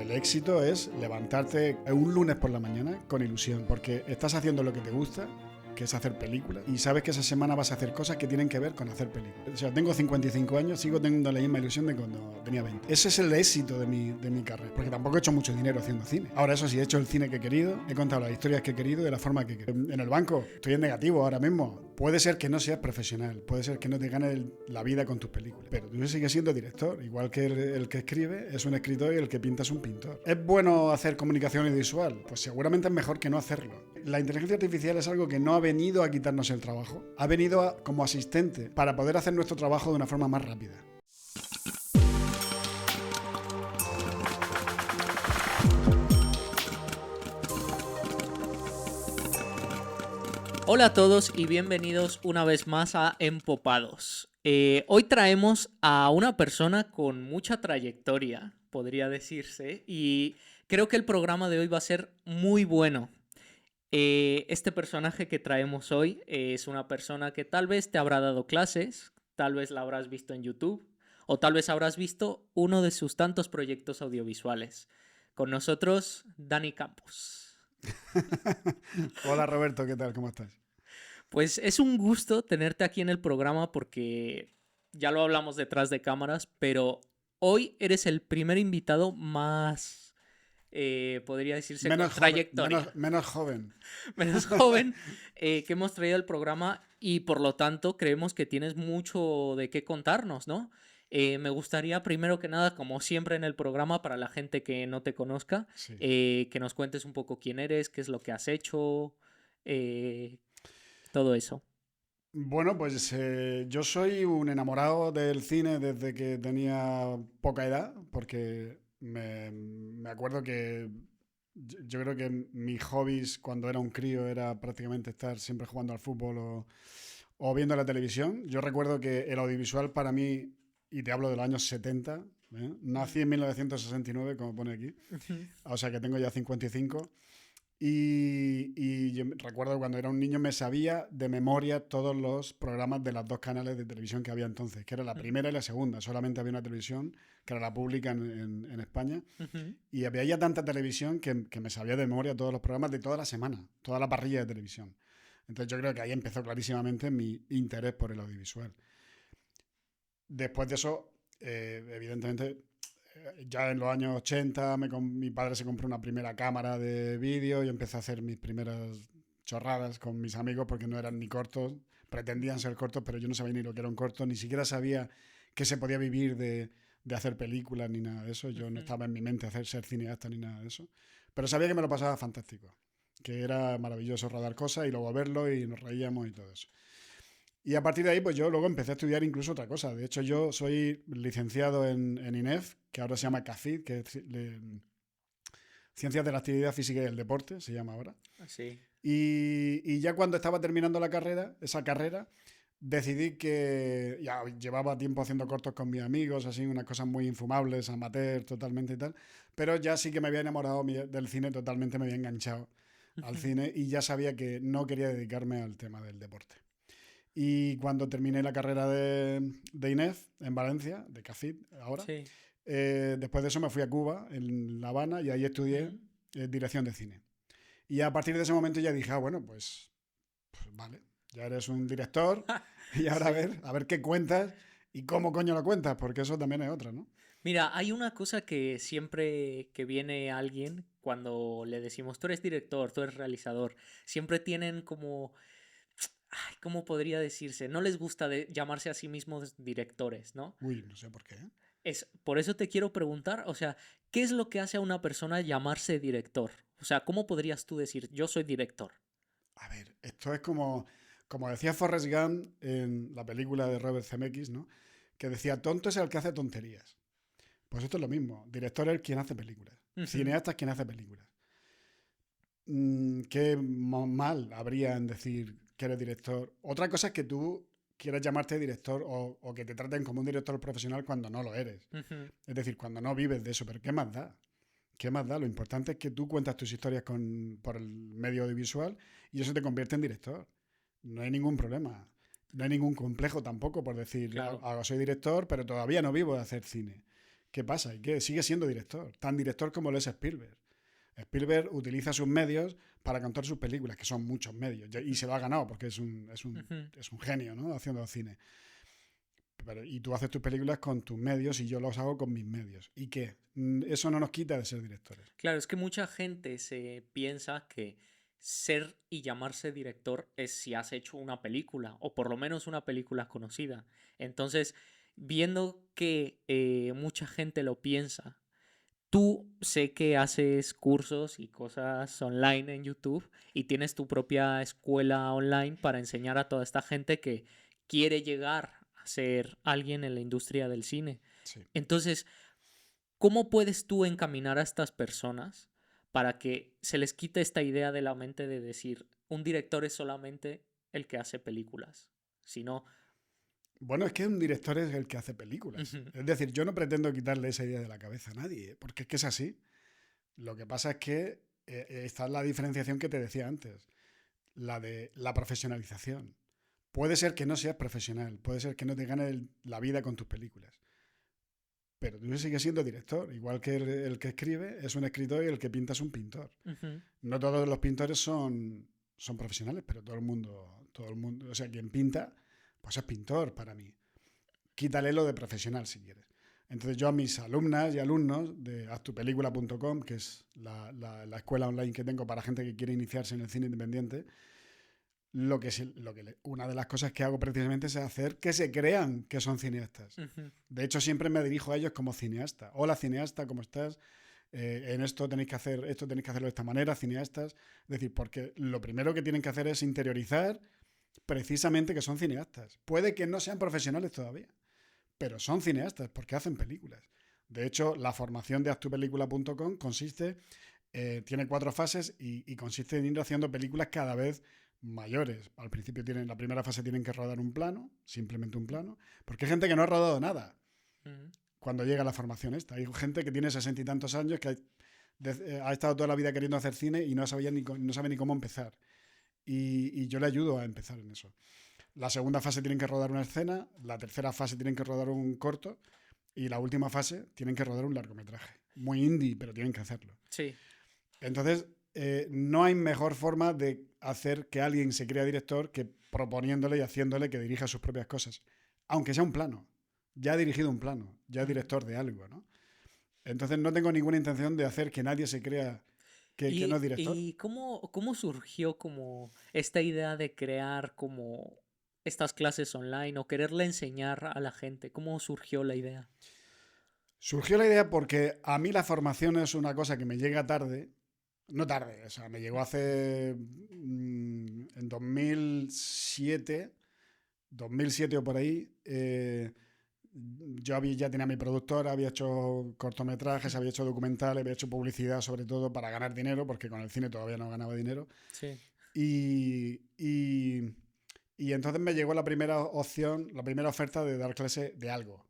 el éxito es levantarte un lunes por la mañana con ilusión, porque estás haciendo lo que te gusta, que es hacer películas, y sabes que esa semana vas a hacer cosas que tienen que ver con hacer películas. O sea, tengo 55 años, sigo teniendo la misma ilusión de cuando tenía 20. Ese es el éxito de mi carrera, porque tampoco he hecho mucho dinero haciendo cine. Ahora, eso sí, he hecho el cine que he querido, he contado las historias que he querido de la forma que he querido. En el banco estoy en negativo ahora mismo. Puede ser que no seas profesional, puede ser que no te ganes la vida con tus películas, pero tú sigues siendo director, igual que el que escribe es un escritor y el que pinta es un pintor. ¿Es bueno hacer comunicación audiovisual? Pues seguramente es mejor que no hacerlo. La inteligencia artificial es algo que no ha venido a quitarnos el trabajo, ha venido como asistente para poder hacer nuestro trabajo de una forma más rápida. Hola a todos y bienvenidos una vez más a Empopados. Hoy traemos a una persona con mucha trayectoria, podría decirse, y creo que el programa de hoy va a ser muy bueno. Este personaje que traemos hoy es una persona que tal vez te habrá dado clases, tal vez la habrás visto en YouTube o tal vez habrás visto uno de sus tantos proyectos audiovisuales. Con nosotros, Dani Campos. Hola Roberto, ¿qué tal? ¿Cómo estás? Pues es un gusto tenerte aquí en el programa porque ya lo hablamos detrás de cámaras, pero hoy eres el primer invitado más, podría decirse, con trayectoria, menos joven. menos joven que hemos traído al programa y por lo tanto creemos que tienes mucho de qué contarnos, ¿no? Me gustaría primero que nada, como siempre en el programa, para la gente que no te conozca, Sí. que nos cuentes un poco quién eres, qué es lo que has hecho, todo eso. Bueno, pues yo soy un enamorado del cine desde que tenía poca edad, porque me acuerdo que yo creo que mis hobbies cuando era un crío era prácticamente estar siempre jugando al fútbol o viendo la televisión. Yo recuerdo que el audiovisual para mí, y te hablo de los años 70, nací en 1969, como pone aquí, o sea que tengo ya 55. Y yo recuerdo cuando era un niño me sabía de memoria todos los programas de las dos canales de televisión que había entonces, que era la primera y la segunda. Solamente había una televisión, que era la pública en España. Y había ya tanta televisión que me sabía de memoria todos los programas de toda la semana, toda la parrilla de televisión. Entonces yo creo que ahí empezó clarísimamente mi interés por el audiovisual. Después de eso, evidentemente, ya en los años 80 mi padre se compró una primera cámara de vídeo y empecé a hacer mis primeras chorradas con mis amigos porque no eran ni cortos, pretendían ser cortos, pero yo no sabía ni lo que era un corto, ni siquiera sabía que se podía vivir de hacer películas ni nada de eso. Yo no estaba en mi mente ser cineasta ni nada de eso, pero sabía que me lo pasaba fantástico, que era maravilloso rodar cosas y luego verlo y nos reíamos y todo eso. Y a partir de ahí, pues yo luego empecé a estudiar incluso otra cosa. De hecho, yo soy licenciado en INEF, que ahora se llama CACID, que es Ciencias de la Actividad Física y el Deporte, se llama ahora. Sí. Y ya cuando estaba terminando esa carrera, decidí que ya llevaba tiempo haciendo cortos con mis amigos, así, unas cosas muy infumables, amateur, totalmente y tal. Pero ya sí que me había enamorado del cine, totalmente me había enganchado al cine y ya sabía que no quería dedicarme al tema del deporte. Y cuando terminé la carrera de INEF en Valencia, de CACID ahora, Sí. después de eso me fui a Cuba, en La Habana, y ahí estudié dirección de cine. Y a partir de ese momento ya dije, bueno, pues vale, ya eres un director y ahora Sí. a ver qué cuentas y cómo coño lo cuentas, porque eso también es otra, ¿no? Mira, hay una cosa que siempre que viene alguien, cuando le decimos, tú eres director, tú eres realizador, siempre tienen como, ay, ¿cómo podría decirse? No les gusta llamarse a sí mismos directores, ¿no? Uy, no sé por qué. Por eso te quiero preguntar, o sea, ¿qué es lo que hace a una persona llamarse director? O sea, ¿cómo podrías tú decir, yo soy director? A ver, esto es como decía Forrest Gump en la película de Robert Zemeckis, ¿no? Que decía, tonto es el que hace tonterías. Pues esto es lo mismo. Director es quien hace películas. Ujú. Cineasta es quien hace películas. ¿Qué mal habría en decir que eres director? Otra cosa es que tú quieras llamarte director o que te traten como un director profesional cuando no lo eres. Ujú. Es decir, cuando no vives de eso. Pero ¿qué más da? ¿Qué más da? Lo importante es que tú cuentas tus historias por el medio audiovisual y eso te convierte en director. No hay ningún problema. No hay ningún complejo tampoco por decir, Claro. Soy director, pero todavía no vivo de hacer cine. ¿Qué pasa? Y que sigue siendo director, tan director como lo es Spielberg. Spielberg utiliza sus medios para contar sus películas, que son muchos medios, y se lo ha ganado porque Ujú. es un genio, ¿no? Haciendo cine. Y tú haces tus películas con tus medios y yo los hago con mis medios. ¿Y qué? Eso no nos quita de ser directores. Claro, es que mucha gente se piensa que ser y llamarse director es si has hecho una película, o por lo menos una película conocida. Entonces, viendo que mucha gente lo piensa, tú sé que haces cursos y cosas online en YouTube y tienes tu propia escuela online para enseñar a toda esta gente que quiere llegar a ser alguien en la industria del cine. Sí. Entonces, ¿cómo puedes tú encaminar a estas personas para que se les quite esta idea de la mente de decir un director es solamente el que hace películas? Sino, Bueno, es que un director es el que hace películas. ujú, Es decir, yo no pretendo quitarle esa idea de la cabeza a nadie, porque es que es así. Lo que pasa es que está la diferenciación que te decía antes, la de la profesionalización. Puede ser que no seas profesional, puede ser que no te ganes la vida con tus películas, pero tú sigues siendo director, igual que el que escribe es un escritor y el que pinta es un pintor. ujú, No todos los pintores son profesionales, pero todo el mundo, o sea, quien pinta, pues es pintor para mí. Quítale lo de profesional si quieres. Entonces yo a mis alumnas y alumnos de haztupelícula.com, que es la escuela online que tengo para gente que quiere iniciarse en el cine independiente, una de las cosas que hago precisamente es hacer que se crean que son cineastas. ujú. De hecho, siempre me dirijo a ellos como cineasta. Hola cineasta, ¿cómo estás? En esto tenéis que hacer, esto tenéis que hacerlo de esta manera, cineastas. Es decir, porque lo primero que tienen que hacer es interiorizar precisamente que son cineastas. Puede que no sean profesionales todavía, pero son cineastas porque hacen películas. De hecho, la formación de actupelícula.com tiene 4 fases y consiste en ir haciendo películas cada vez mayores. Al principio la primera fase tienen que rodar un plano, simplemente un plano, porque hay gente que no ha rodado nada Ujú. cuando llega a la formación esta. Hay gente que tiene 60 y tantos años que ha estado toda la vida queriendo hacer cine y no sabe ni cómo empezar. Y yo le ayudo a empezar en eso. La segunda fase tienen que rodar una escena, la tercera fase tienen que rodar un corto y la última fase tienen que rodar un largometraje. Muy indie, pero tienen que hacerlo. Sí. Entonces, no hay mejor forma de hacer que alguien se crea director que proponiéndole y haciéndole que dirija sus propias cosas. Aunque sea un plano. Ya ha dirigido un plano, ya es Ujú. director de algo, ¿no? Entonces no tengo ninguna intención de hacer que nadie se crea que no es director. ¿Y cómo surgió como esta idea de crear como estas clases online o quererle enseñar a la gente? ¿Cómo surgió la idea? Surgió la idea porque a mí la formación es una cosa que me llega tarde. No tarde, o sea, me llegó hace en 2007 o por ahí. Ya tenía mi productora, había hecho cortometrajes, había hecho documentales, había hecho publicidad sobre todo para ganar dinero, porque con el cine todavía no ganaba dinero. Sí. Y, y, y entonces me llegó la primera opción, la primera oferta de dar clase de algo.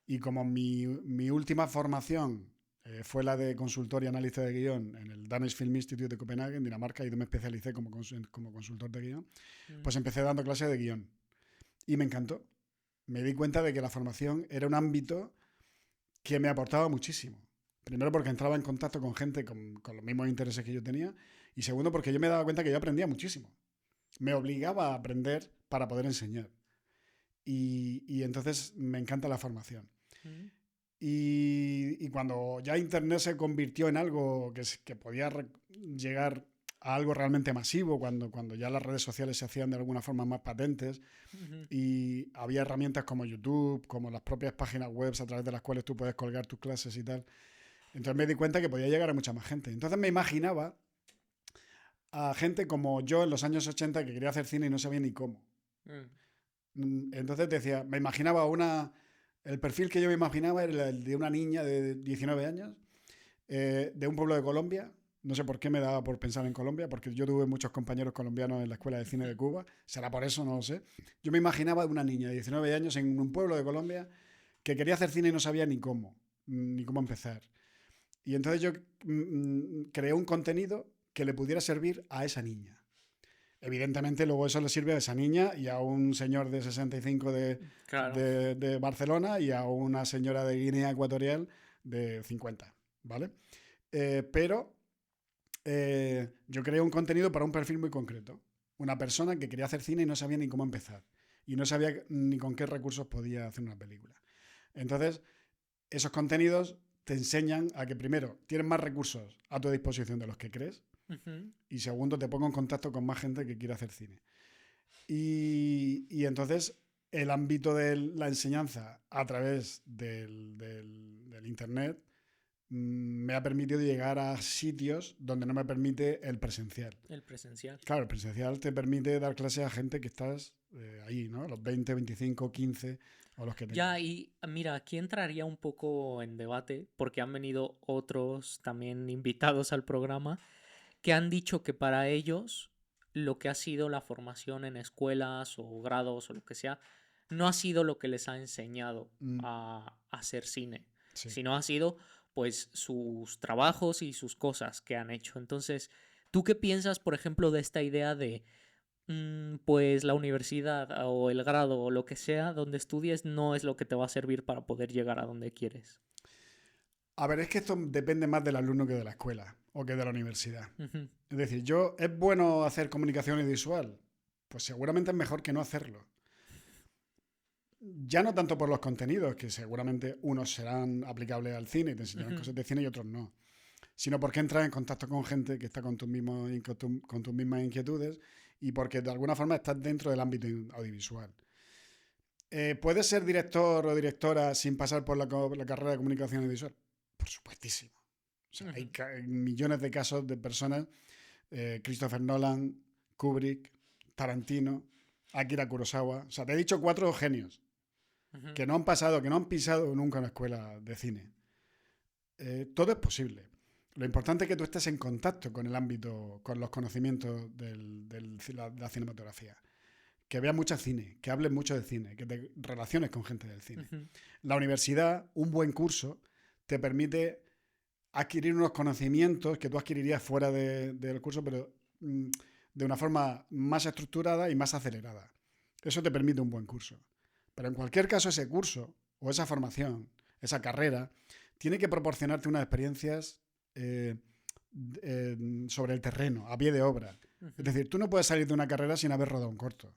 Y como mi última formación fue la de consultor y analista de guión en el Danish Film Institute de Copenhague, en Dinamarca, y donde me especialicé como consultor de guión, Mm, pues empecé dando clase de guión. Y me encantó. Me di cuenta de que la formación era un ámbito que me aportaba muchísimo. Primero porque entraba en contacto con gente con los mismos intereses que yo tenía, y segundo porque yo me daba cuenta que yo aprendía muchísimo. Me obligaba a aprender para poder enseñar. Y entonces me encanta la formación. mm, Y cuando ya Internet se convirtió en algo que podía llegar a algo realmente masivo, cuando ya las redes sociales se hacían de alguna forma más patentes ujú, y había herramientas como YouTube, como las propias páginas web a través de las cuales tú puedes colgar tus clases y tal, entonces me di cuenta que podía llegar a mucha más gente. Entonces me imaginaba a gente como yo en los años 80 que quería hacer cine y no sabía ni cómo. mm, Entonces decía, me imaginaba el perfil que yo me imaginaba era el de una niña de 19 años, de un pueblo de Colombia. No sé por qué me daba por pensar en Colombia, porque yo tuve muchos compañeros colombianos en la Escuela de Cine ujú, de Cuba. Será por eso, no lo sé. Yo me imaginaba una niña de 19 años en un pueblo de Colombia que quería hacer cine y no sabía ni cómo empezar. Y entonces yo creé un contenido que le pudiera servir a esa niña. Evidentemente, luego eso le sirve a esa niña y a un señor de 65 Claro. de Barcelona y a una señora de Guinea Ecuatorial de 50, ¿vale? Pero yo creé un contenido para un perfil muy concreto. Una persona que quería hacer cine y no sabía ni cómo empezar. Y no sabía ni con qué recursos podía hacer una película. Entonces, esos contenidos te enseñan a que, primero, tienes más recursos a tu disposición de los que crees. Y segundo, te pongo en contacto con más gente que quiere hacer cine. Y entonces el ámbito de la enseñanza a través del Internet me ha permitido llegar a sitios donde no me permite el presencial. El presencial. Claro, el presencial te permite dar clases a gente que estás ahí, ¿no? Los 20, 25, 15 o los que tengas. Ya, y mira, aquí entraría un poco en debate porque han venido otros también invitados al programa que han dicho que para ellos lo que ha sido la formación en escuelas o grados o lo que sea, no ha sido lo que les ha enseñado a hacer cine, Sí. sino ha sido pues sus trabajos y sus cosas que han hecho. Entonces, ¿tú qué piensas, por ejemplo, de esta idea de pues la universidad o el grado o lo que sea donde estudies no es lo que te va a servir para poder llegar a donde quieres? A ver, es que esto depende más del alumno que de la escuela o que de la universidad. Ujú, Es decir, ¿es bueno hacer comunicación audiovisual? Pues seguramente es mejor que no hacerlo. Ya no tanto por los contenidos, que seguramente unos serán aplicables al cine y te enseñarán ujú, cosas de cine y otros no, sino porque entras en contacto con gente que está con con tus mismas inquietudes y porque de alguna forma estás dentro del ámbito audiovisual. ¿Puedes ser director o directora sin pasar por la carrera de comunicación audiovisual? Por supuestísimo. O sea, ujú. hay millones de casos de personas, Christopher Nolan, Kubrick, Tarantino, Akira Kurosawa. O sea, te he dicho 4 genios Ujú. que no han pisado nunca una escuela de cine. Todo es posible. Lo importante es que tú estés en contacto con el ámbito, con los conocimientos de la cinematografía. Que veas mucho cine, que hables mucho de cine, que te relaciones con gente del cine. Ujú. La universidad, un buen curso, te permite adquirir unos conocimientos que tú adquirirías fuera del curso, pero de una forma más estructurada y más acelerada. Eso te permite un buen curso. Pero en cualquier caso, ese curso o esa formación, esa carrera, tiene que proporcionarte unas experiencias eh, sobre el terreno, a pie de obra. Es Ujú. decir, tú no puedes salir de una carrera sin haber rodado un corto.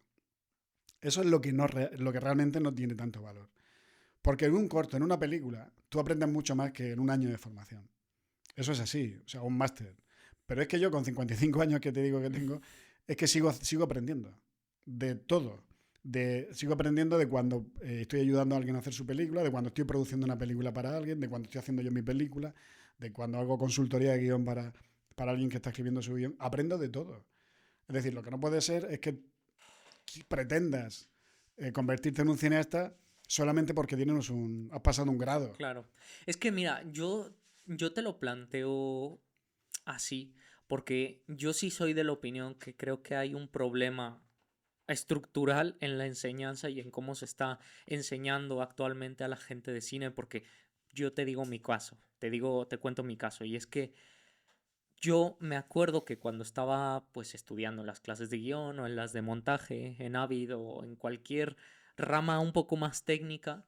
Eso es lo que, lo que realmente no tiene tanto valor. Porque en un corto, en una película, tú aprendes mucho más que en un año de formación. Eso es así, o sea, un máster. Pero es que yo con 55 años que te digo que tengo, es que sigo aprendiendo de todo. Sigo aprendiendo de cuando estoy ayudando a alguien a hacer su película, de cuando estoy produciendo una película para alguien, de cuando estoy haciendo yo mi película, de cuando hago consultoría de guión para alguien que está escribiendo su guión. Aprendo de todo. Es decir, lo que no puede ser es que pretendas convertirte en un cineasta solamente porque has pasado un grado. Claro. Es que mira, yo te lo planteo así, porque yo sí soy de la opinión que creo que hay un problema estructural en la enseñanza y en cómo se está enseñando actualmente a la gente de cine, porque yo te digo mi caso, te cuento mi caso, y es que yo me acuerdo que cuando estaba pues estudiando las clases de guión o en las de montaje, en Avid o en cualquier rama un poco más técnica,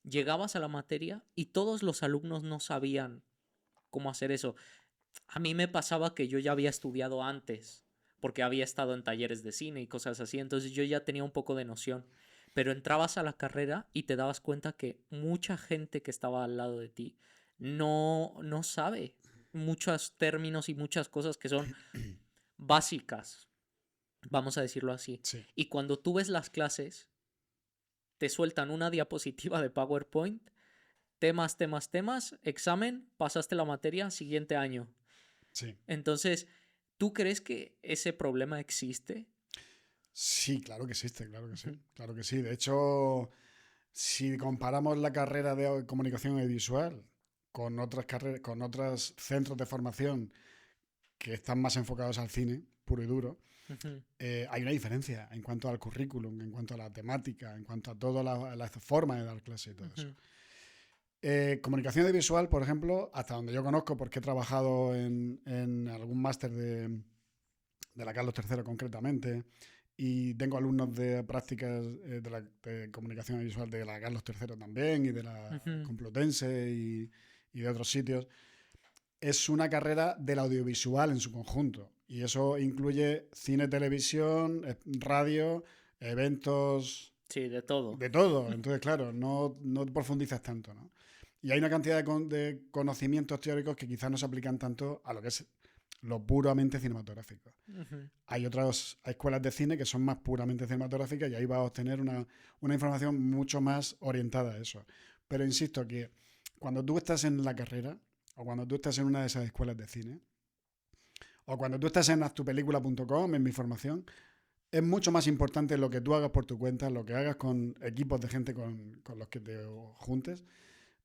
llegabas a la materia y todos los alumnos no sabían cómo hacer eso. A mí me pasaba que yo ya había estudiado antes, porque había estado en talleres de cine y cosas así, entonces yo ya tenía un poco de noción. Pero entrabas a la carrera y te dabas cuenta que mucha gente que estaba al lado de ti no sabe muchos términos y muchas cosas que son básicas, vamos a decirlo así. Sí. Y cuando tú ves las clases, te sueltan una diapositiva de PowerPoint, temas, examen, pasaste la materia, siguiente año. Sí. Entonces, ¿tú crees que ese problema existe? Sí, claro que existe, claro que sí. Ujú, Claro que sí. De hecho, si comparamos la carrera de comunicación audiovisual con otras carreras, con otros centros de formación que están más enfocados al cine, puro y duro, ujú, hay una diferencia en cuanto al currículum, en cuanto a la temática, en cuanto a toda la forma de dar clase y todo eso. ujú, Comunicación audiovisual, por ejemplo, hasta donde yo conozco, porque he trabajado en algún máster de la Carlos III concretamente, y tengo alumnos de prácticas de comunicación visual de la Carlos III también, y de la Ujú. Complutense y de otros sitios. Es una carrera del audiovisual en su conjunto, y eso incluye cine, televisión, radio, eventos, Sí, de todo. de todo. Entonces, claro, no profundizas tanto, ¿no? Y hay una cantidad de conocimientos teóricos que quizás no se aplican tanto a lo que es lo puramente cinematográfico. Ujú. Hay otras escuelas de cine que son más puramente cinematográficas y ahí vas a obtener una información mucho más orientada a eso. Pero insisto que cuando tú estás en la carrera o cuando tú estás en una de esas escuelas de cine o cuando tú estás en haztupelícula.com, en mi formación, es mucho más importante lo que tú hagas por tu cuenta, lo que hagas con equipos de gente con los que te juntes.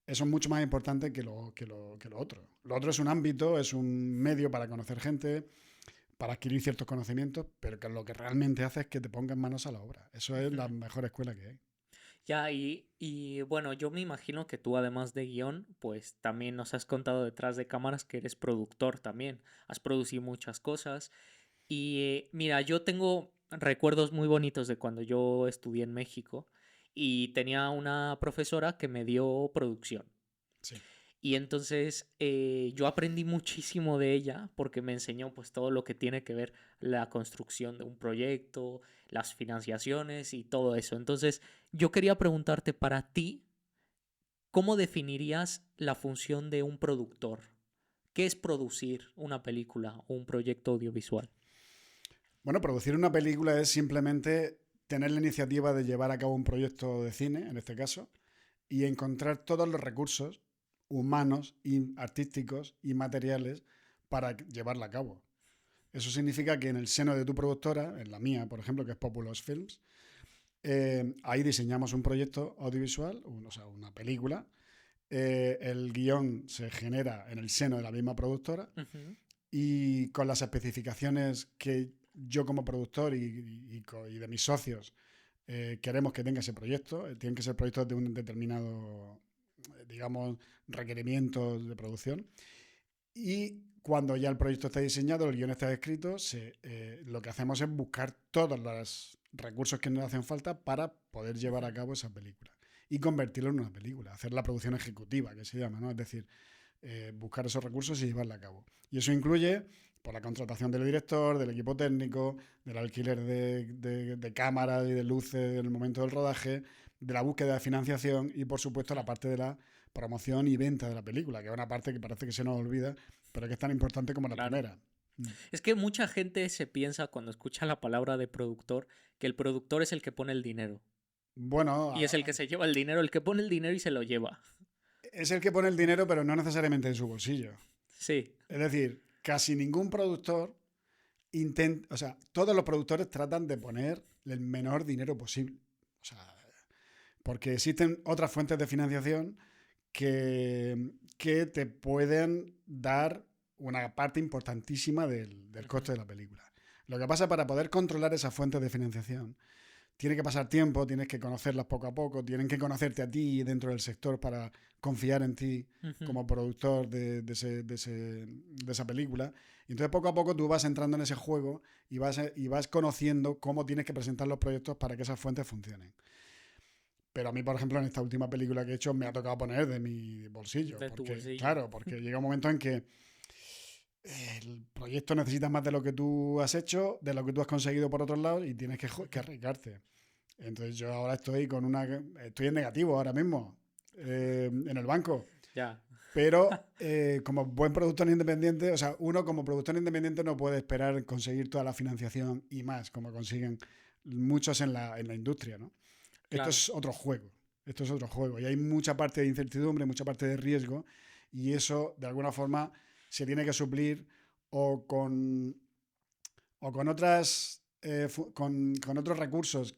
Eso es mucho más importante que lo otro. Lo otro es un ámbito, es un medio para conocer gente, para adquirir ciertos conocimientos, pero que lo que realmente hace es que te pongas manos a la obra. Eso es la Ujú. mejor escuela que hay. Ya, y bueno, yo me imagino que tú además de guión, pues también nos has contado detrás de cámaras que eres productor también. Has producido muchas cosas. Y mira, yo tengo recuerdos muy bonitos de cuando yo estudié en México y tenía una profesora que me dio producción. Sí. Y entonces yo aprendí muchísimo de ella porque me enseñó pues todo lo que tiene que ver la construcción de un proyecto, las financiaciones y todo eso. Entonces yo quería preguntarte para ti, ¿cómo definirías la función de un productor? ¿Qué es producir una película o un proyecto audiovisual? Bueno, producir una película es simplemente tener la iniciativa de llevar a cabo un proyecto de cine, en este caso, y encontrar todos los recursos humanos y artísticos y materiales para llevarla a cabo. Eso significa que en el seno de tu productora, en la mía, por ejemplo, que es Populous Films, ahí diseñamos un proyecto audiovisual, o sea, una película. El guión se genera en el seno de la misma productora Ujú. y con las especificaciones que yo como productor y de mis socios queremos que tenga ese proyecto. Tienen que ser proyectos de un determinado, digamos, requerimientos de producción. Y cuando ya el proyecto está diseñado, el guión está escrito, lo que hacemos es buscar todos los recursos que nos hacen falta para poder llevar Ujú. a cabo esa película y convertirlo en una película, hacer la producción ejecutiva, que se llama, ¿no? Es decir, buscar esos recursos y llevarla a cabo. Y eso incluye por la contratación del director, del equipo técnico, del alquiler de cámaras y de luces en el momento del rodaje, de la búsqueda de financiación y, por supuesto, la Ujú. parte de la promoción y venta de la película, que es una parte que parece que se nos olvida, pero que es tan importante como la Claro. primera. Mm. Es que mucha gente se piensa cuando escucha la palabra de productor que el productor es el que pone el dinero. Bueno, Y es el que se lleva el dinero, el que pone el dinero y se lo lleva. es el que pone el dinero, pero no necesariamente en su bolsillo. Sí. Es decir, casi ningún productor intenta, o sea, todos los productores tratan de poner el menor dinero posible. O sea, porque existen otras fuentes de financiación que te pueden dar una parte importantísima del Ujú. coste de la película. Lo que pasa para poder controlar esas fuentes de financiación, tiene que pasar tiempo, tienes que conocerlas poco a poco, tienen que conocerte a ti dentro del sector para confiar en ti Ujú. como productor de esa película. Y entonces poco a poco tú vas entrando en ese juego y vas conociendo cómo tienes que presentar los proyectos para que esas fuentes funcionen. Pero a mí, por ejemplo, en esta última película que he hecho me ha tocado poner de mi bolsillo, De tu porque, bolsillo. claro, porque llega un momento en que el proyecto necesita más de lo que tú has hecho, de lo que tú has conseguido por otros lados y tienes que Ujú. arriesgarte. Entonces yo ahora estoy en negativo ahora mismo, en el banco. Ya. Pero como buen productor independiente, o sea, uno como productor independiente no puede esperar conseguir toda la financiación y más, como consiguen muchos en la industria, ¿no? Esto Claro. es otro juego. Esto es otro juego. Y hay mucha parte de incertidumbre, mucha parte de riesgo. Y eso, de alguna forma, se tiene que suplir o con otras. Con otros recursos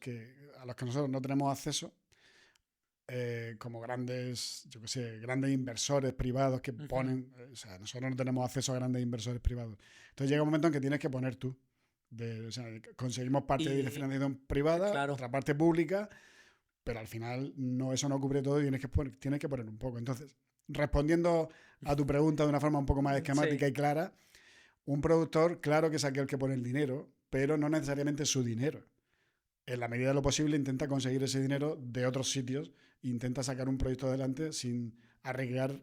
a los que nosotros no tenemos acceso, como grandes, yo qué sé, grandes inversores privados que Ujú. ponen, o sea, nosotros no tenemos acceso a grandes inversores privados. Entonces llega un momento en que tienes que poner tú. O sea, conseguimos parte de Y financiación privada, claro. otra parte pública, pero al final eso no cubre todo y tienes que poner un poco. Entonces, respondiendo a tu pregunta de una forma un poco más Sí. esquemática y clara, Un productor, claro que es aquel que pone el dinero, pero no necesariamente su dinero. En la medida de lo posible intenta conseguir ese dinero de otros sitios e intenta sacar un proyecto adelante sin arriesgar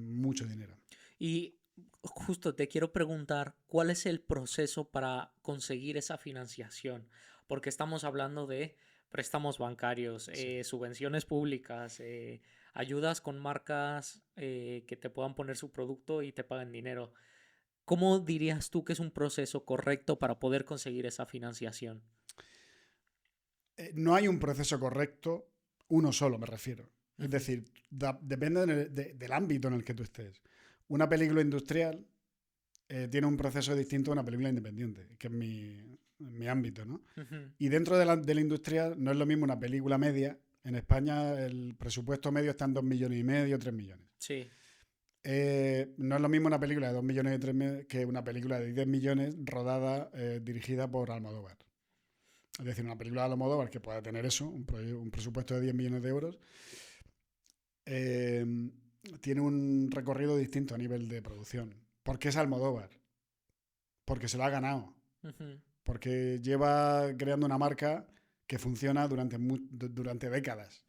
mucho dinero. Y justo te quiero preguntar, ¿cuál es el proceso para conseguir esa financiación? Porque estamos hablando de préstamos bancarios, Sí. subvenciones públicas, ayudas con marcas que te puedan poner su producto y te paguen dinero. ¿Cómo dirías tú que es un proceso correcto para poder conseguir esa financiación? No hay un proceso correcto, uno solo me refiero. Es Ujú. decir, depende del ámbito en el que tú estés. Una película industrial tiene un proceso distinto a una película independiente, que es mi ámbito, ¿no? Ujú. Y dentro de la industrial no es lo mismo una película media. En España el presupuesto medio está en 2,5 millones, 3 millones. Sí. No es lo mismo una película de 2 millones y 3 millones que una película de 10 millones rodada, dirigida por Almodóvar. Es decir, una película de Almodóvar que pueda tener eso, un presupuesto de 10 millones de euros, eh, tiene un recorrido distinto a nivel de producción. ¿Por qué es Almodóvar? Porque se lo ha ganado. Ujú. Porque lleva creando una marca que funciona durante décadas.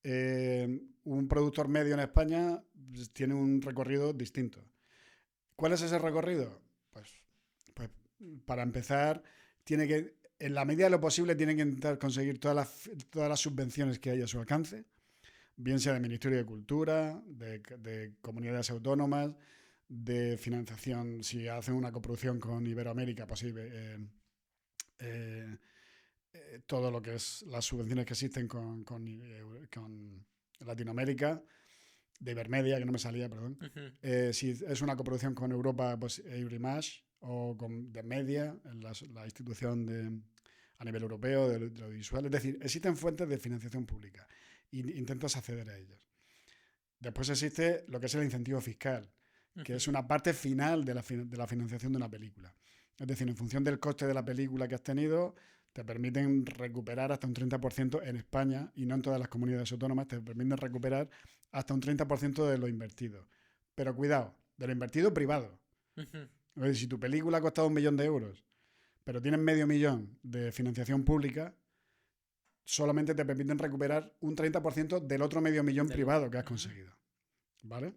Un productor medio en España pues, tiene un recorrido distinto. ¿Cuál es ese recorrido? Pues para empezar, en la medida de lo posible, tiene que intentar conseguir todas las subvenciones que hay a su alcance, bien sea del Ministerio de Cultura, de comunidades autónomas, de financiación, si hacen una coproducción con Iberoamérica, pues sí, todo lo que es las subvenciones que existen con Latinoamérica, de Ibermedia, que no me salía, perdón. Ujú. Si es una coproducción con Europa, pues Eurimash o con de Media, la institución a nivel europeo de audiovisual. Es decir, existen fuentes de financiación pública e intentas acceder a ellas. Después existe lo que es el incentivo fiscal, que Ujú. es una parte final de la financiación de una película. Es decir, en función del coste de la película que has tenido, te permiten recuperar hasta un 30% en España y no en todas las comunidades autónomas, te permiten recuperar hasta un 30% de lo invertido. Pero cuidado, de lo invertido privado. Ujú. Es decir, si tu película ha costado 1 millón de euros, pero tienes medio millón de financiación pública, solamente te permiten recuperar un 30% del otro medio millón Del- privado que has Ujú. conseguido. ¿Vale?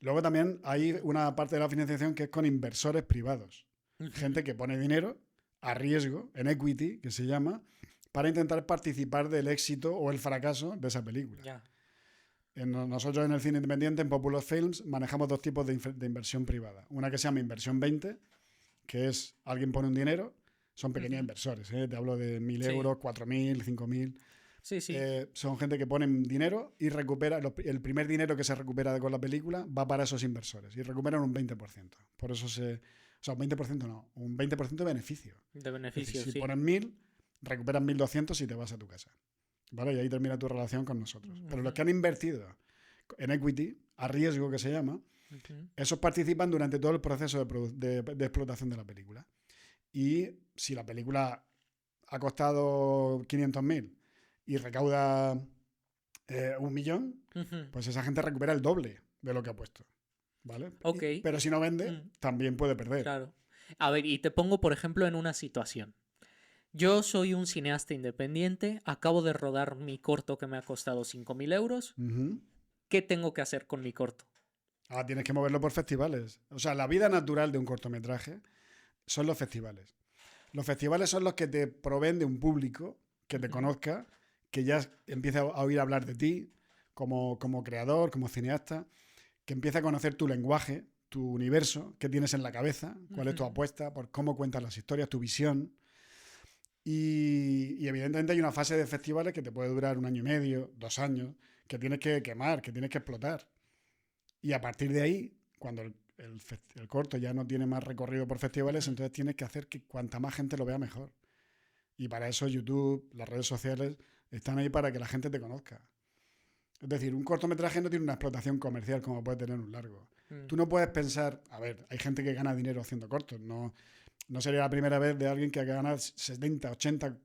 Luego también hay una parte de la financiación que es con inversores privados. Ujú. Gente que pone dinero a riesgo, en equity, que se llama, para intentar participar del éxito o el fracaso de esa película. Ya. Nosotros en el cine independiente, en Popular Films, manejamos dos tipos de inversión privada. Una que se llama inversión 20, que es alguien pone un dinero, son pequeños Ujú. inversores, ¿eh? Te hablo de 1.000 Sí. euros, 4.000, 5.000. Sí, sí. Son gente que ponen dinero y recupera, el primer dinero que se recupera con la película va para esos inversores y recuperan un 20%. Por eso o sea, un 20% no, un 20% de beneficio. De Es decir, beneficio, si sí. ponen 1.000, recuperan 1.200 y te vas a tu casa. ¿Vale? Y ahí termina tu relación con nosotros. Pero los Ujú. que han invertido en equity, a riesgo que se llama, Ujú. esos participan durante todo el proceso de explotación de la película. Y si la película ha costado 500.000 y recauda 1 millón, Ujú. pues esa gente recupera el doble de lo que ha puesto. ¿Vale? Ok. Pero si no vende, Mm. también puede perder. Claro. A ver, y te pongo, por ejemplo, en una situación. Yo soy un cineasta independiente, acabo de rodar mi corto que me ha costado 5.000 euros. Ujú. ¿Qué tengo que hacer con mi corto? Tienes que moverlo por festivales. O sea, la vida natural de un cortometraje son los festivales. Los festivales son los que te proveen de un público que te Ujú. conozca, que ya empieza a oír hablar de ti como creador, como cineasta, que empieza a conocer tu lenguaje, tu universo, qué tienes en la cabeza, cuál es tu Ujú. apuesta, por cómo cuentas las historias, tu visión. Y evidentemente hay una fase de festivales que te puede durar 1 año y medio, 2 años, que tienes que quemar, que tienes que explotar. Y a partir de ahí, cuando el corto ya no tiene más recorrido por festivales, Ujú. entonces tienes que hacer que cuanta más gente lo vea mejor. Y para eso YouTube, las redes sociales, están ahí para que la gente te conozca. Es decir, un cortometraje no tiene una explotación comercial como puede tener un largo. Mm. Tú no puedes pensar, a ver, hay gente que gana dinero haciendo cortos, no sería la primera vez de alguien que gana 70, 80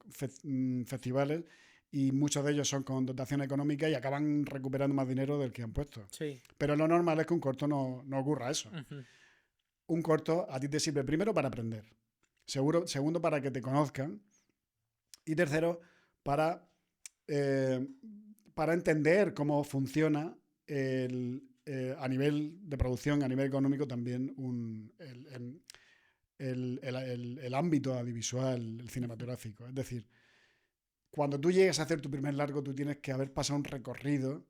festivales y muchos de ellos son con dotación económica y acaban recuperando más dinero del que han puesto. Sí. Pero lo normal es que un corto no ocurra eso. Ujú. un corto a ti te sirve primero para aprender. Segundo, para que te conozcan. Y tercero, para, para entender cómo funciona a nivel de producción, a nivel económico también el ámbito audiovisual, el cinematográfico. Es decir, cuando tú llegues a hacer tu primer largo, tú tienes que haber pasado un recorrido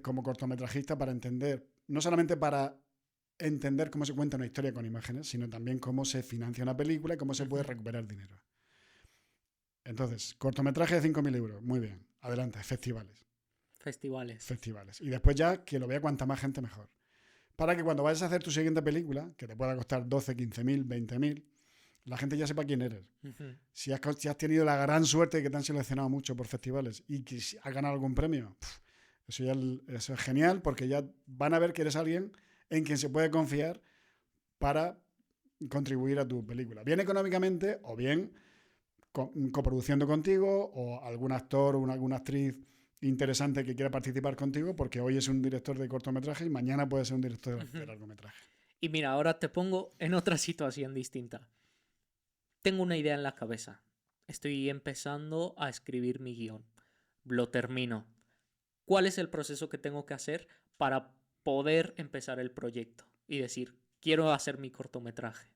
como cortometrajista para entender, no solamente para entender cómo se cuenta una historia con imágenes, sino también cómo se financia una película y cómo se puede recuperar dinero. Entonces, cortometraje de 5.000 euros, muy bien, adelante, festivales. Festivales. Y después ya que lo vea cuanta más gente mejor. Para que cuando vayas a hacer tu siguiente película, que te pueda costar 12, 15.000, 20.000, la gente ya sepa quién eres. Si has tenido la gran suerte de que te han seleccionado mucho por festivales y que has ganado algún premio, eso es genial, porque ya van a ver que eres alguien en quien se puede confiar para contribuir a tu película. Bien económicamente o bien coproduciendo contigo, o algún actor o alguna actriz interesante que quiera participar contigo, porque hoy es un director de cortometraje y mañana puede ser un director de largometraje. Y mira, ahora te pongo en otra situación distinta. Tengo una idea en la cabeza. Estoy empezando a escribir mi guión. Lo termino. ¿Cuál es el proceso que tengo que hacer para poder empezar el proyecto y decir, quiero hacer mi cortometraje?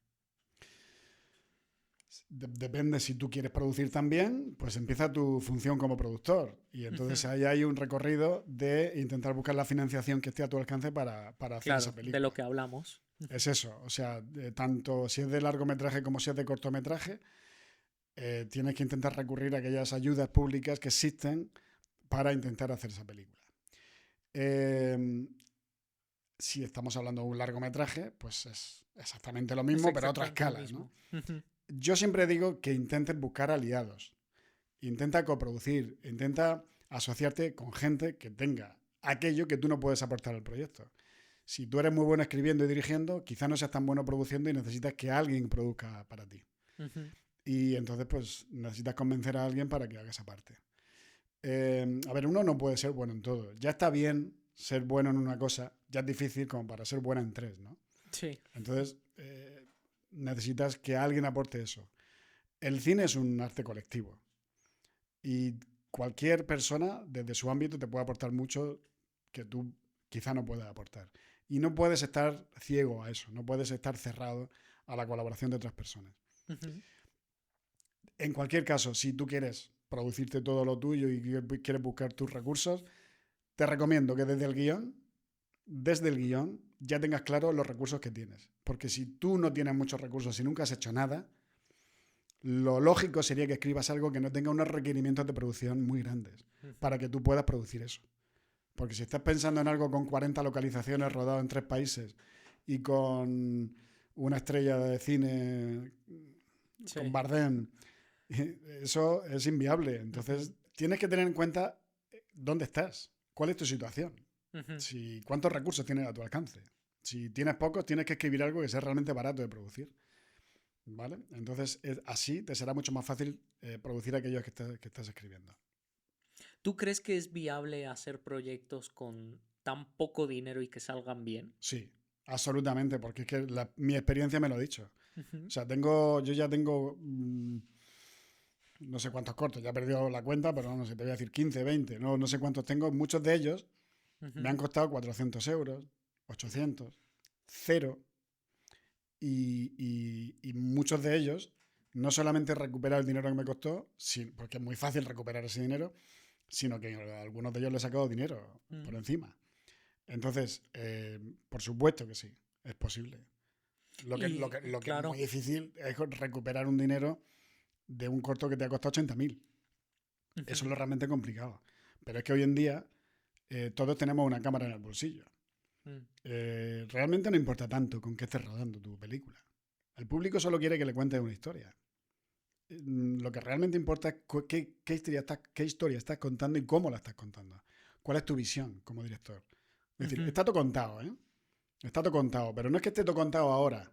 Depende, si tú quieres producir también, pues empieza tu función como productor. Y entonces ahí hay un recorrido de intentar buscar la financiación que esté a tu alcance para hacer esa película. De lo que hablamos. Es eso, o sea, tanto si es de largometraje como si es de cortometraje, tienes que intentar recurrir a aquellas ayudas públicas que existen para intentar hacer esa película. Si estamos hablando de un largometraje, pues es exactamente lo mismo, pero a otra escala, ¿no? Yo siempre digo que intentes buscar aliados, intenta coproducir, intenta asociarte con gente que tenga aquello que tú no puedes aportar al proyecto. Si tú eres muy bueno escribiendo y dirigiendo, quizá no seas tan bueno produciendo y necesitas que alguien produzca para ti. Y entonces, pues, necesitas convencer a alguien para que haga esa parte. A ver, uno no puede ser bueno en todo. Ya está bien ser bueno en una cosa, ya es difícil como para ser buena en 3, ¿no? Sí. Entonces, necesitas que alguien aporte eso. El cine es un arte colectivo y cualquier persona desde su ámbito te puede aportar mucho que tú quizá no puedas aportar. Y no puedes estar ciego a eso, no puedes estar cerrado a la colaboración de otras personas. En cualquier caso, si tú quieres producirte todo lo tuyo y quieres buscar tus recursos, te recomiendo que desde el guión, ya tengas claro los recursos que tienes. Porque si tú no tienes muchos recursos y nunca has hecho nada, lo lógico sería que escribas algo que no tenga unos requerimientos de producción muy grandes para que tú puedas producir eso. Porque si estás pensando en algo con 40 localizaciones rodado en 3 países y con una estrella de cine, con Bardem, eso es inviable. Entonces, tienes que tener en cuenta dónde estás, cuál es tu situación, cuántos recursos tienes a tu alcance. Si tienes pocos, tienes que escribir algo que sea realmente barato de producir. ¿Vale? Entonces, así te será mucho más fácil producir aquellos que estás escribiendo. ¿Tú crees que es viable hacer proyectos con tan poco dinero y que salgan bien? Sí, absolutamente, porque es que mi experiencia me lo ha dicho. O sea, yo ya tengo no sé cuántos cortos, ya he perdido la cuenta, pero no sé, te voy a decir 15, 20, no sé cuántos tengo. Muchos de ellos me han costado 400 euros, 800, 0. Y muchos de ellos, no solamente recuperar el dinero que me costó, porque es muy fácil recuperar ese dinero, sino que a algunos de ellos le he sacado dinero por encima. Entonces, por supuesto que sí, es posible. Lo que es muy difícil es recuperar un dinero de un corto que te ha costado 80.000. Eso es lo realmente complicado. Pero es que hoy en día todos tenemos una cámara en el bolsillo. Realmente no importa tanto con qué estés rodando tu película. El público solo quiere que le cuentes una historia. Lo que realmente importa es qué historia estás contando y cómo la estás contando. ¿Cuál es tu visión como director? Es decir, está todo contado, ¿eh? Está todo contado, pero no es que esté todo contado ahora,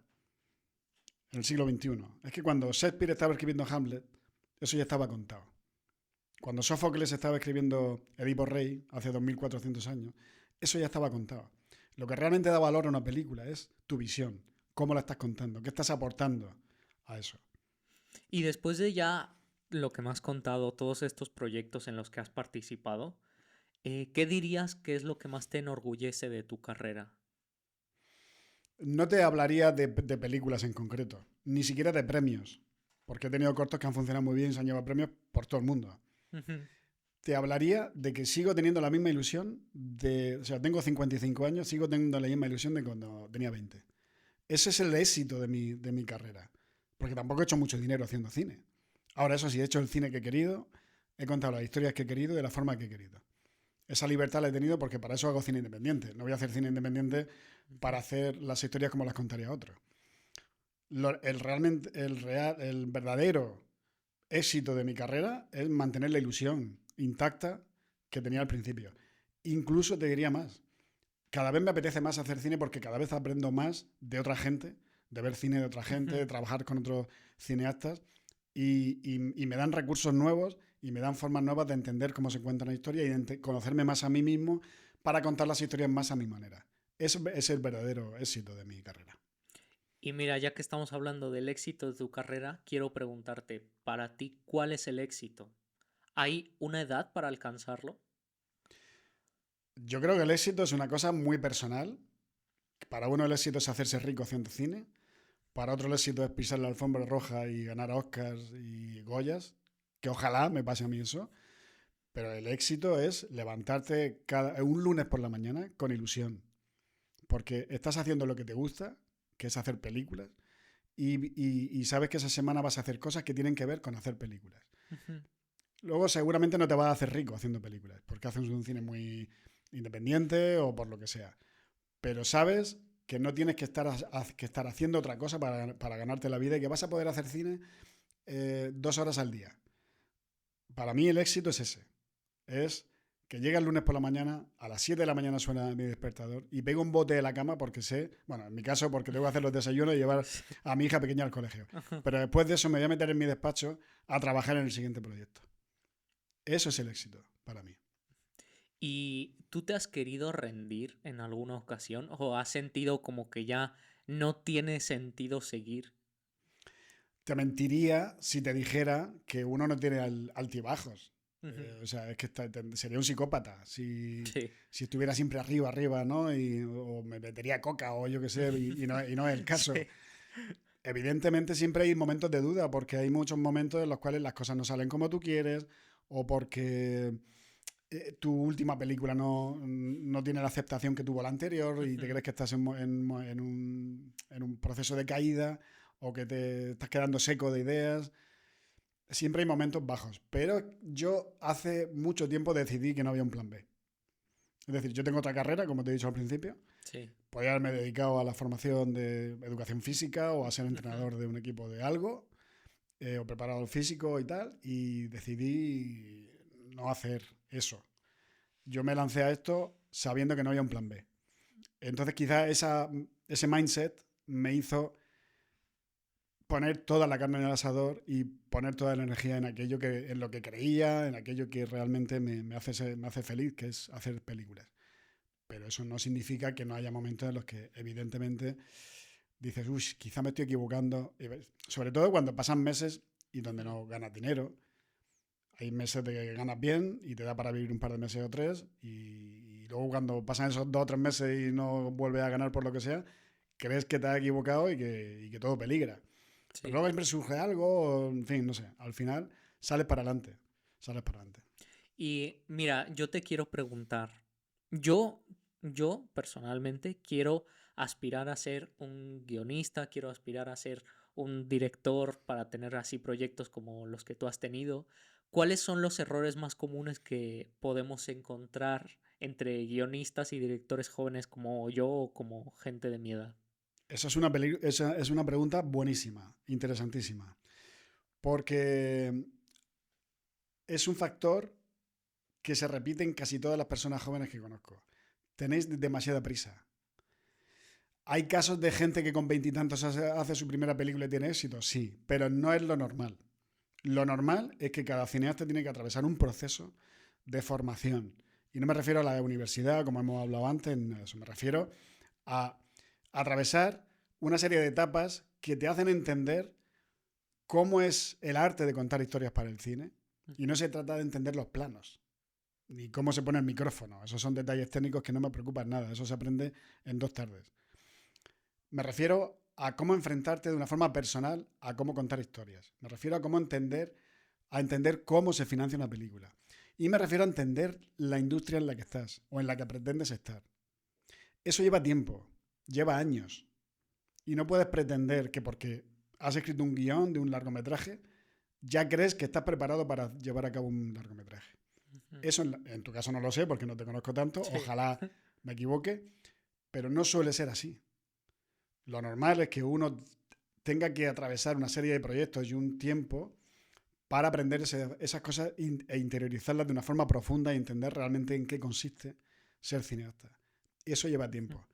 en el siglo XXI. Es que cuando Shakespeare estaba escribiendo Hamlet, eso ya estaba contado. Cuando Sófocles estaba escribiendo Edipo Rey, hace 2400 años, eso ya estaba contado. Lo que realmente da valor a una película es tu visión. cómo la estás contando, qué estás aportando a eso. Y después de ya lo que me has contado, todos estos proyectos en los que has participado, ¿qué dirías que es lo que más te enorgullece de tu carrera? No te hablaría de películas en concreto, ni siquiera de premios, porque he tenido cortos que han funcionado muy bien y se han llevado premios por todo el mundo. Ujú, Te hablaría de que sigo teniendo la misma ilusión o sea, tengo 55 años, sigo teniendo la misma ilusión de cuando tenía 20. Ese es el éxito de mi carrera, porque tampoco he hecho mucho dinero haciendo cine. Ahora, eso sí, he hecho el cine que he querido, he contado las historias que he querido de la forma que he querido. Esa libertad la he tenido porque para eso hago cine independiente. No voy a hacer cine independiente ujú. para hacer las historias como las contaría otro. El verdadero éxito de mi carrera es mantener la ilusión intacta que tenía al principio. Incluso te diría más. Cada vez me apetece más hacer cine porque cada vez aprendo más de otra gente, de ver cine de otra gente, de Ujú. trabajar con otros cineastas y me dan recursos nuevos y me dan formas nuevas de entender cómo se cuenta una historia y de conocerme más a mí mismo para contar las historias más a mi manera. Ese es el verdadero éxito de mi carrera. Y mira, ya que estamos hablando del éxito de tu carrera, quiero preguntarte, para ti, ¿cuál es el éxito? ¿Hay una edad para alcanzarlo? Yo creo que el éxito es una cosa muy personal. Para uno el éxito es hacerse rico haciendo cine. Para otro el éxito es pisar la alfombra roja y ganar Oscars y Goyas. Que ojalá me pase a mí eso. Pero el éxito es levantarte un lunes por la mañana con ilusión. Porque estás haciendo lo que te gusta, que es hacer películas. Y sabes que esa semana vas a hacer cosas que tienen que ver con hacer películas. Ujú, Luego seguramente no te vas a hacer rico haciendo películas. Porque haces un cine muy independiente o por lo que sea. Pero sabes que no tienes que estar haciendo otra cosa para ganarte la vida y que vas a poder hacer cine 2 horas al día. Para mí el éxito es ese. Es que llega el lunes por la mañana, a las 7 de la mañana suena mi despertador y pego un bote de la cama porque sé, bueno, en mi caso porque tengo que hacer los desayunos y llevar a mi hija pequeña al colegio. Pero después de eso me voy a meter en mi despacho a trabajar en el siguiente proyecto. Eso es el éxito para mí. ¿Y tú te has querido rendir en alguna ocasión o has sentido como que ya no tiene sentido seguir? Te mentiría si te dijera que uno no tiene altibajos. Ujú, O sea, es que sería un psicópata sí. si estuviera siempre arriba, arriba, ¿no? O me metería coca o yo qué sé, y no es el caso. Sí. Evidentemente siempre hay momentos de duda, porque hay muchos momentos en los cuales las cosas no salen como tú quieres, o porque tu última película no tiene la aceptación que tuvo la anterior y te Ujú, crees que estás en un proceso de caída o que te estás quedando seco de ideas. Siempre hay momentos bajos, pero yo hace mucho tiempo decidí que no había un plan B. Es decir, yo tengo otra carrera, como te he dicho al principio. sí. Podría haberme dedicado a la formación de educación física o a ser Ujú. entrenador de un equipo de algo, o preparador físico y tal, y decidí no hacer eso. Yo me lancé a esto sabiendo que no había un plan B. Entonces quizás ese mindset me hizo poner toda la carne en el asador y poner toda la energía en lo que creía, en aquello que realmente me hace feliz, que es hacer películas. Pero eso no significa que no haya momentos en los que, evidentemente, dices, uy, quizá me estoy equivocando. Sobre todo cuando pasan meses y donde Ujú. no ganas dinero. Hay meses de que ganas bien y te da para vivir un par de meses o tres. Y luego cuando pasan esos 2 o 3 meses y no vuelves a ganar por lo que sea, crees que te has equivocado y que todo peligra. Pero Sí. luego siempre surge algo, en fin, no sé. Al final sales para adelante. Sales para adelante. Y mira, yo te quiero preguntar, yo, yo personalmente quiero aspirar a ser un guionista, quiero aspirar a ser un director para tener así proyectos como los que tú has tenido. ¿Cuáles son los errores más comunes que podemos encontrar entre guionistas y directores jóvenes como yo o como gente de mi edad? Esa es una pregunta buenísima, interesantísima. Porque es un factor que se repite en casi todas las personas jóvenes que conozco. Tenéis demasiada prisa. ¿Hay casos de gente que con veintitantos hace su primera película y tiene éxito? Sí, pero no es lo normal. Lo normal es que cada cineasta tiene que atravesar un proceso de formación. Y no me refiero a la universidad, como hemos hablado antes, no, eso me refiero a atravesar una serie de etapas que te hacen entender cómo es el arte de contar historias para el cine. Y no se trata de entender los planos, ni cómo se pone el micrófono. Esos son detalles técnicos que no me preocupan nada. Eso se aprende en 2 tardes. Me refiero a cómo enfrentarte de una forma personal a cómo contar historias. Me refiero a cómo entender cómo se financia una película. Y me refiero a entender la industria en la que estás o en la que pretendes estar. Eso lleva tiempo, lleva años. Y no puedes pretender que porque has escrito un guión de un largometraje, ya crees que estás preparado para llevar a cabo un largometraje. Eso en tu caso no lo sé porque no te conozco tanto, Sí. ojalá me equivoque, pero no suele ser así. Lo normal es que uno tenga que atravesar una serie de proyectos y un tiempo para aprender esas cosas e interiorizarlas de una forma profunda y entender realmente en qué consiste ser cineasta. Eso lleva tiempo.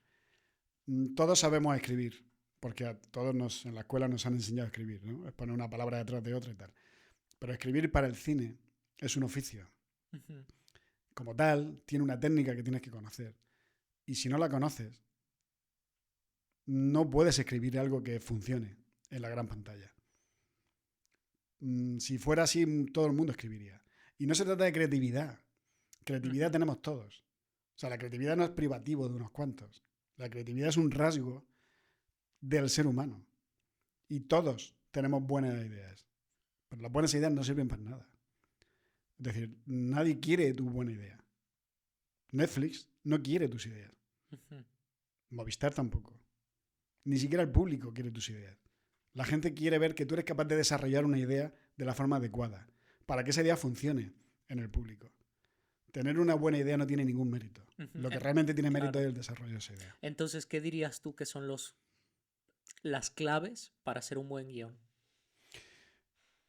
Todos sabemos escribir, porque a todos en la escuela nos han enseñado a escribir, ¿no? Es poner una palabra detrás de otra y tal. Pero escribir para el cine es un oficio. Como tal, tiene una técnica que tienes que conocer. Y si no la conoces, no puedes escribir algo que funcione en la gran pantalla. Si fuera así, todo el mundo escribiría. Y no se trata de creatividad. Creatividad tenemos todos. O sea, la creatividad no es privativo de unos cuantos. La creatividad es un rasgo del ser humano. Y todos tenemos buenas ideas. Pero las buenas ideas no sirven para nada. Es decir, nadie quiere tu buena idea. Netflix no quiere tus ideas. Movistar tampoco. Ni siquiera el público quiere tus ideas. La gente quiere ver que tú eres capaz de desarrollar una idea de la forma adecuada para que esa idea funcione en el público. Tener una buena idea no tiene ningún mérito. Lo que realmente tiene mérito es el desarrollo de esa idea. Entonces, ¿qué dirías tú que son las claves para hacer un buen guión?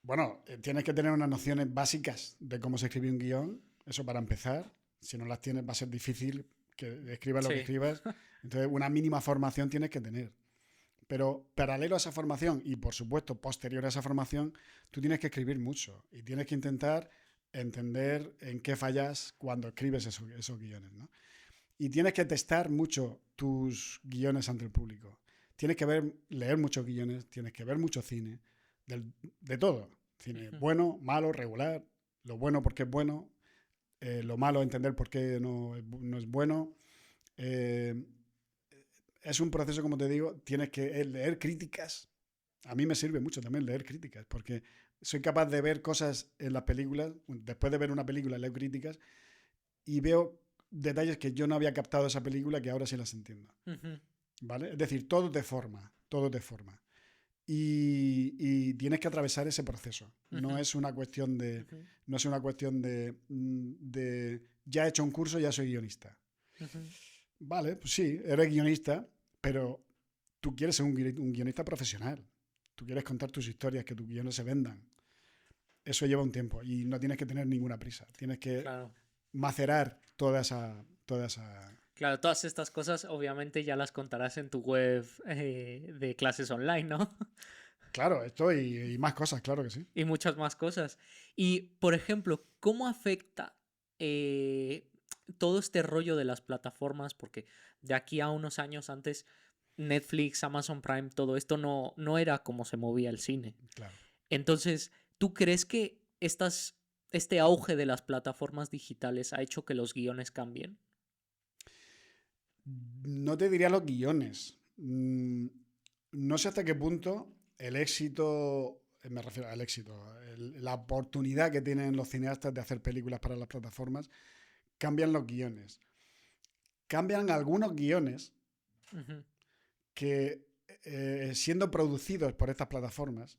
Bueno, tienes que tener unas nociones básicas de cómo se escribe un guión. Eso para empezar. Si no las tienes va a ser difícil que escribas lo que escribas. Entonces, una mínima formación tienes que tener. Pero paralelo a esa formación y, por supuesto, posterior a esa formación, tú tienes que escribir mucho y tienes que intentar entender en qué fallas cuando escribes esos guiones, ¿no? Y tienes que testar mucho tus guiones ante el público. Tienes que leer muchos guiones, tienes que ver mucho cine, de todo. Cine bueno, malo, regular, lo bueno porque es bueno, lo malo entender por qué no es bueno. Es un proceso, como te digo, tienes que leer críticas. A mí me sirve mucho también leer críticas, porque soy capaz de ver cosas en las películas, después de ver una película leo críticas y veo detalles que yo no había captado de esa película que ahora sí las entiendo. ¿Vale? Es decir, todo te forma, todo te forma. Y tienes que atravesar ese proceso. No es una cuestión de, no es una cuestión de ya he hecho un curso, ya soy guionista. Vale, pues sí, eres guionista, pero tú quieres ser un guionista profesional. Tú quieres contar tus historias, que tus guiones se vendan. Eso lleva un tiempo y no tienes que tener ninguna prisa. Tienes que macerar toda esa... Claro, todas estas cosas obviamente ya las contarás en tu web de clases online, ¿no? Claro, esto y más cosas, claro que sí. Y muchas más cosas. Y, por ejemplo, ¿cómo afecta todo este rollo de las plataformas? Porque de aquí a unos años antes, Netflix, Amazon Prime, todo esto no era como se movía el cine. Claro. Entonces, ¿tú crees que este auge de las plataformas digitales ha hecho que los guiones cambien? No te diría los guiones. No sé hasta qué punto el éxito, me refiero al éxito, la oportunidad que tienen los cineastas de hacer películas para las plataformas, cambian los guiones. Cambian algunos guiones que, siendo producidos por estas plataformas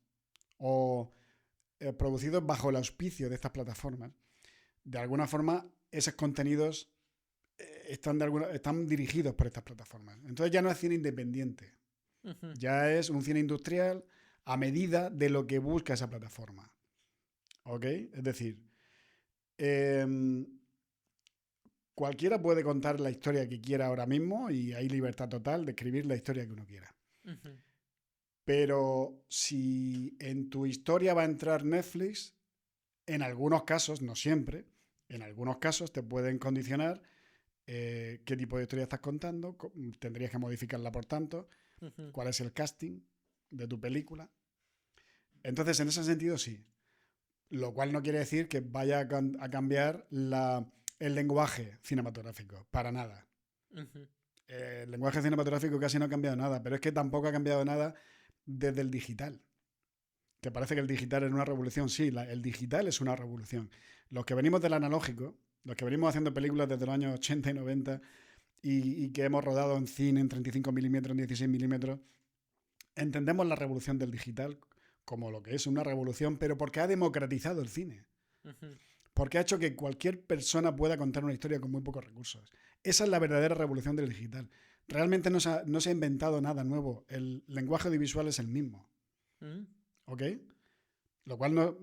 o producidos bajo el auspicio de estas plataformas, de alguna forma esos contenidos están dirigidos por estas plataformas. Entonces ya no es cine independiente. Ya es un cine industrial a medida de lo que busca esa plataforma. ¿Ok? Es decir, cualquiera puede contar la historia que quiera ahora mismo y hay libertad total de escribir la historia que uno quiera. Pero si en tu historia va a entrar Netflix, en algunos casos, no siempre, en algunos casos te pueden condicionar qué tipo de historia estás contando, tendrías que modificarla por tanto. Ujú. cuál es el casting de tu película. Entonces, en ese sentido, sí. Lo cual no quiere decir que vaya a cambiar el lenguaje cinematográfico, para nada. Ujú. El lenguaje cinematográfico casi no ha cambiado nada, pero es que tampoco ha cambiado nada desde el digital. Que parece que el digital es una revolución. Sí, el digital es una revolución. Los que venimos del analógico, los que venimos haciendo películas desde los años 80 y 90 y que hemos rodado en cine en 35 milímetros, en 16 milímetros, entendemos la revolución del digital como lo que es una revolución, pero porque ha democratizado el cine. Ujú. Porque ha hecho que cualquier persona pueda contar una historia con muy pocos recursos. Esa es la verdadera revolución del digital. Realmente no se ha inventado nada nuevo. El lenguaje audiovisual es el mismo. Mm. ¿Ok? Lo cual no,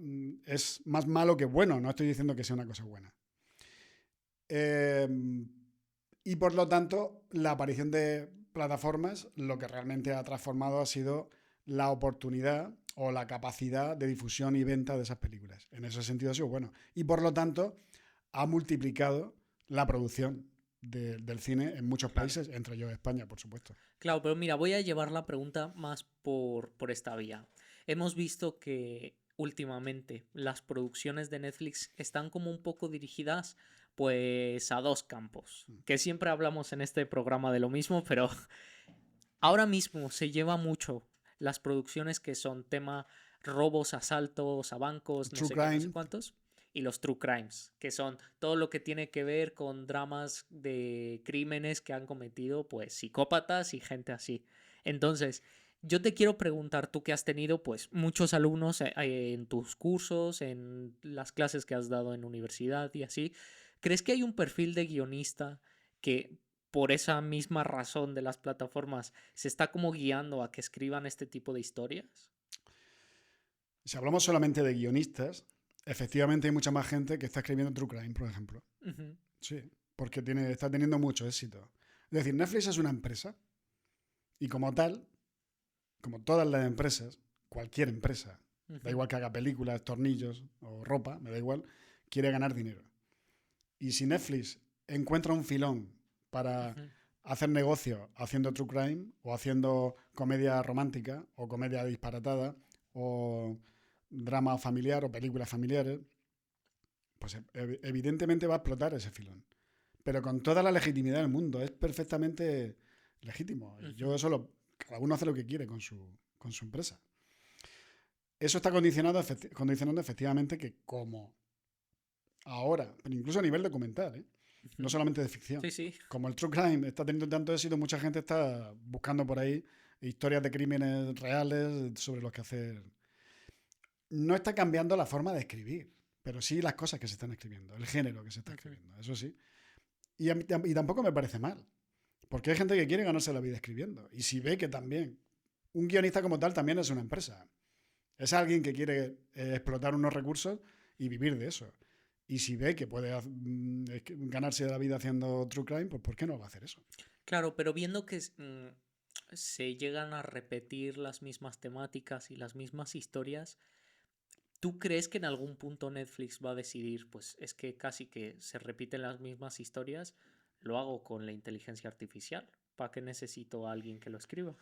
es más malo que bueno. No estoy diciendo que sea una cosa buena. Eh, y por lo tanto, la aparición de plataformas lo que realmente ha transformado ha sido la oportunidad o la capacidad de difusión y venta de esas películas. En ese sentido ha sido bueno. Y por lo tanto, ha multiplicado la producción del cine en muchos Claro. países, entre ellos España, por supuesto. Claro, pero mira, voy a llevar la pregunta más por esta vía. Hemos visto que últimamente las producciones de Netflix están como un poco dirigidas pues a dos campos, que siempre hablamos en este programa de lo mismo, pero ahora mismo se lleva mucho las producciones que son tema robos, asaltos a bancos, no True sé qué, no sé crime, cuántos, y los true crimes, que son todo lo que tiene que ver con dramas de crímenes que han cometido pues psicópatas y gente así. Entonces, yo te quiero preguntar, tú que has tenido pues muchos alumnos en tus cursos, en las clases que has dado en universidad y así, ¿crees que hay un perfil de guionista que por esa misma razón de las plataformas se está como guiando a que escriban este tipo de historias? si hablamos solamente de guionistas, efectivamente hay mucha más gente que está escribiendo True Crime, por ejemplo. Ujú. Sí, porque está teniendo mucho éxito. Es decir, Netflix es una empresa y como tal, como todas las empresas, cualquier empresa, da Ujú. igual que haga películas, tornillos o ropa, me da igual, quiere ganar dinero. Y si Netflix encuentra un filón para Ujú. hacer negocio haciendo true crime o haciendo comedia romántica o comedia disparatada o drama familiar o películas familiares, pues evidentemente va a explotar ese filón. Pero con toda la legitimidad del mundo, es perfectamente legítimo. Y yo Ujú. cada uno hace lo que quiere con su empresa. Eso está condicionando efectivamente que como ahora, pero incluso a nivel documental, no Ujú. solamente de ficción, Sí, sí. como el true crime está teniendo tanto éxito, mucha gente está buscando por ahí historias de crímenes reales sobre los que hacer. No está cambiando la forma de escribir, pero sí las cosas que se están escribiendo, el género que se está Ujú. escribiendo, eso sí. Y tampoco me parece mal, porque hay gente que quiere ganarse la vida escribiendo. Y si ve que también un guionista como tal también es una empresa. Es alguien que quiere explotar unos recursos y vivir de eso. Y si ve que puede ganarse la vida haciendo true crime, pues ¿por qué no va a hacer eso? Claro, pero viendo que se llegan a repetir las mismas temáticas y las mismas historias, ¿tú crees que en algún punto Netflix va a decidir, pues es que casi que se repiten las mismas historias, lo hago con la inteligencia artificial? ¿Para qué necesito a alguien que lo escriba?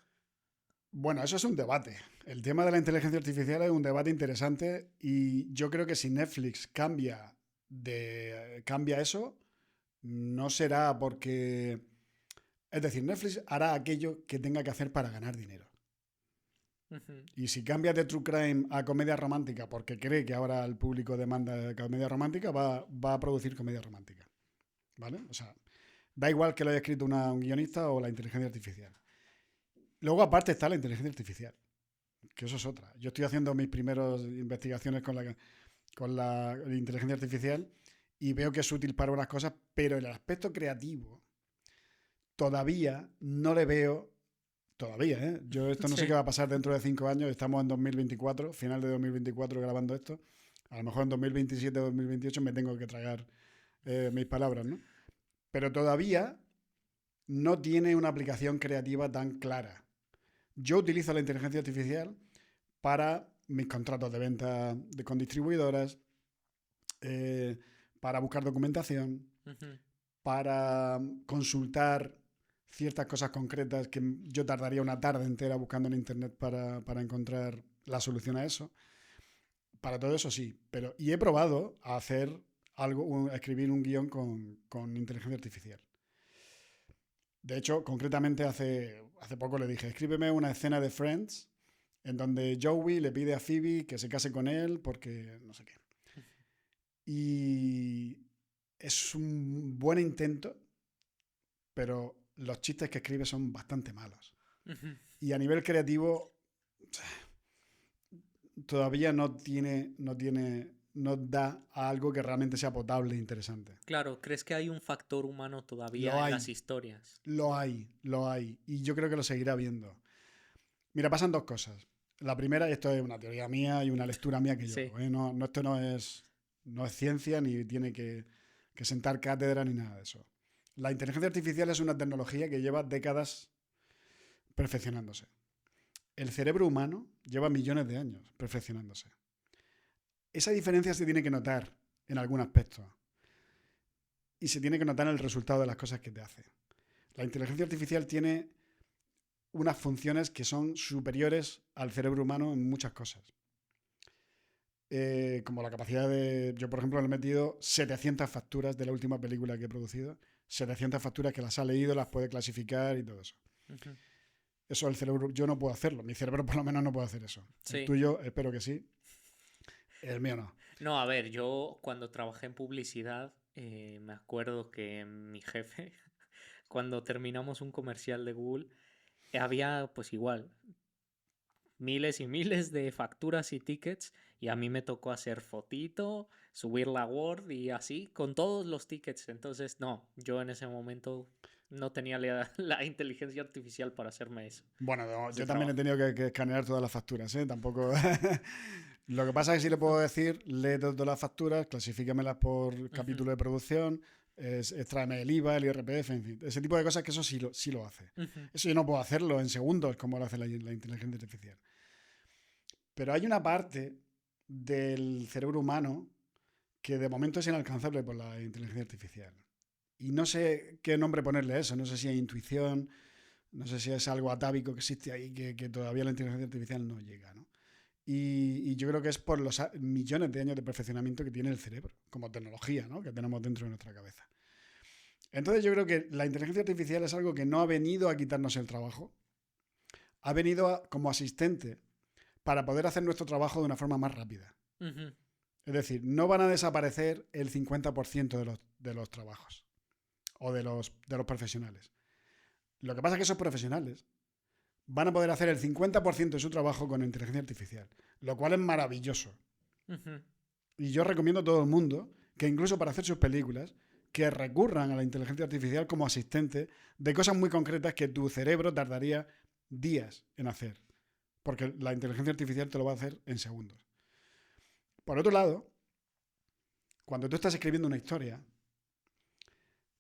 Bueno, eso es un debate. El tema de la inteligencia artificial es un debate interesante y yo creo que si Netflix cambia eso, no será porque... Es decir, Netflix hará aquello que tenga que hacer para ganar dinero. Ujú. Y si cambia de true crime a comedia romántica porque cree que ahora el público demanda comedia romántica, va a producir comedia romántica. ¿Vale? O sea, da igual que lo haya escrito un guionista o la inteligencia artificial. Luego, aparte, está la inteligencia artificial, que eso es otra. Yo estoy haciendo mis primeras investigaciones con la inteligencia artificial y veo que es útil para unas cosas, pero el aspecto creativo todavía no le veo. Todavía, ¿eh? Yo esto no sé qué Sí. va a pasar dentro de 5 años. Estamos en 2024, final de 2024 grabando esto. A lo mejor en 2027 o 2028 me tengo que tragar mis palabras, ¿no? Pero todavía no tiene una aplicación creativa tan clara. Yo utilizo la inteligencia artificial para mis contratos de venta con distribuidoras, para buscar documentación, Ujú. para consultar ciertas cosas concretas que yo tardaría una tarde entera buscando en internet para encontrar la solución a eso. Para todo eso sí, y he probado a hacer a escribir un guión con inteligencia artificial. De hecho, concretamente hace poco le dije, escríbeme una escena de Friends en donde Joey le pide a Phoebe que se case con él porque no sé qué. Y es un buen intento, pero los chistes que escribe son bastante malos. Y a nivel creativo todavía no da a algo que realmente sea potable e interesante. Claro, ¿crees que hay un factor humano todavía en las historias? Lo hay. Y yo creo que lo seguirá viendo. Mira, pasan dos cosas. La primera, y esto es una teoría mía y una lectura mía que yo hago, ¿eh? Esto no es ciencia, ni tiene que sentar cátedra, ni nada de eso. La inteligencia artificial es una tecnología que lleva décadas perfeccionándose. El cerebro humano lleva millones de años perfeccionándose. Esa diferencia se tiene que notar en algún aspecto. Y se tiene que notar en el resultado de las cosas que te hace. La inteligencia artificial tiene unas funciones que son superiores al cerebro humano en muchas cosas. Como la capacidad de... Yo, por ejemplo, le he metido 700 facturas de la última película que he producido. 700 facturas que las ha leído, las puede clasificar y todo eso. Uh-huh. Eso el cerebro... Yo no puedo hacerlo. Mi cerebro por lo menos no puede hacer eso. Sí. El tuyo, espero que sí. El mío no. No, a ver, yo cuando trabajé en publicidad, me acuerdo que mi jefe, cuando terminamos un comercial de Google, había pues igual miles y miles de facturas y tickets y a mí me tocó hacer fotito, subir la Word y así con todos los tickets. Entonces, no, yo en ese momento no tenía la inteligencia artificial para hacerme eso. Bueno, no, yo también he tenido que escanear todas las facturas, ¿eh? Tampoco... Lo que pasa es que sí le puedo decir, lee todas las facturas, clasifícamelas por capítulo de producción, extráeme el IVA, el IRPF, en fin. Ese tipo de cosas que eso sí lo hace. Eso yo no puedo hacerlo en segundos como lo hace la inteligencia artificial. Pero hay una parte del cerebro humano que de momento es inalcanzable por la inteligencia artificial. Y no sé qué nombre ponerle a eso. No sé si hay intuición, no sé si es algo atávico que existe ahí que todavía la inteligencia artificial no llega, ¿no? Y yo creo que es por los millones de años de perfeccionamiento que tiene el cerebro, como tecnología, ¿no? Que tenemos dentro de nuestra cabeza. Entonces yo creo que la inteligencia artificial es algo que no ha venido a quitarnos el trabajo, ha venido como asistente para poder hacer nuestro trabajo de una forma más rápida. Uh-huh. Es decir, no van a desaparecer el 50% de los trabajos o de los profesionales. Lo que pasa es que esos profesionales van a poder hacer el 50% de su trabajo con inteligencia artificial, lo cual es maravilloso. Uh-huh. Y yo recomiendo a todo el mundo que incluso para hacer sus películas, que recurran a la inteligencia artificial como asistente de cosas muy concretas que tu cerebro tardaría días en hacer. Porque la inteligencia artificial te lo va a hacer en segundos. Por otro lado, cuando tú estás escribiendo una historia,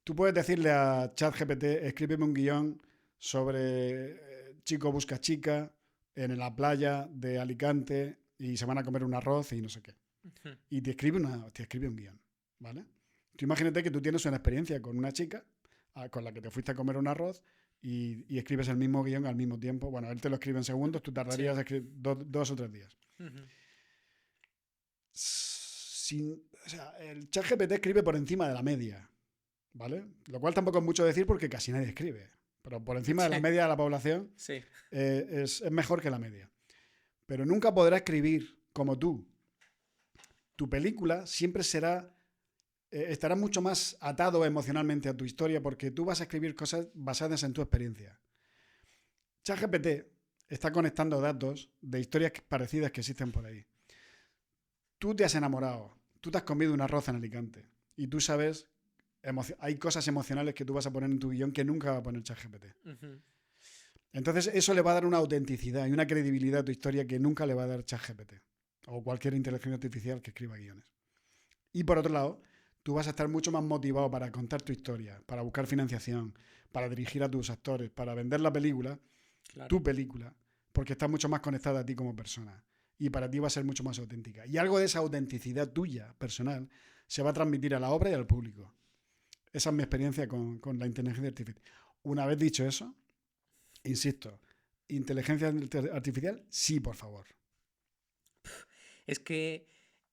tú puedes decirle a ChatGPT, escríbeme un guión sobre chico busca chica en la playa de Alicante y se van a comer un arroz y no sé qué. Uh-huh. Y te escribe un guión, ¿vale? Tú imagínate que tú tienes una experiencia con una chica con la que te fuiste a comer un arroz y escribes el mismo guión al mismo tiempo. Bueno, él te lo escribe en segundos, tú tardarías a escribir 2 o 3 días. Uh-huh. O sea, el ChatGPT escribe por encima de la media, ¿vale? Lo cual tampoco es mucho decir porque casi nadie escribe. Pero por encima de la media de la población es mejor que la media. Pero nunca podrá escribir como tú. Tu película siempre estará mucho más atado emocionalmente a tu historia porque tú vas a escribir cosas basadas en tu experiencia. ChatGPT está conectando datos de historias parecidas que existen por ahí. Tú te has enamorado, tú te has comido un arroz en Alicante y tú sabes... hay cosas emocionales que tú vas a poner en tu guión que nunca va a poner ChatGPT. Uh-huh. Entonces eso le va a dar una autenticidad y una credibilidad a tu historia que nunca le va a dar ChatGPT o cualquier inteligencia artificial que escriba guiones. Y por otro lado, tú vas a estar mucho más motivado para contar tu historia, para buscar financiación, para dirigir a tus actores, para vender la película, claro. Tu película, porque estás mucho más conectada a ti como persona y para ti va a ser mucho más auténtica. Y algo de esa autenticidad tuya, personal, se va a transmitir a la obra y al público. Esa es mi experiencia con la inteligencia artificial. Una vez dicho eso, insisto, inteligencia artificial, sí, por favor. Es que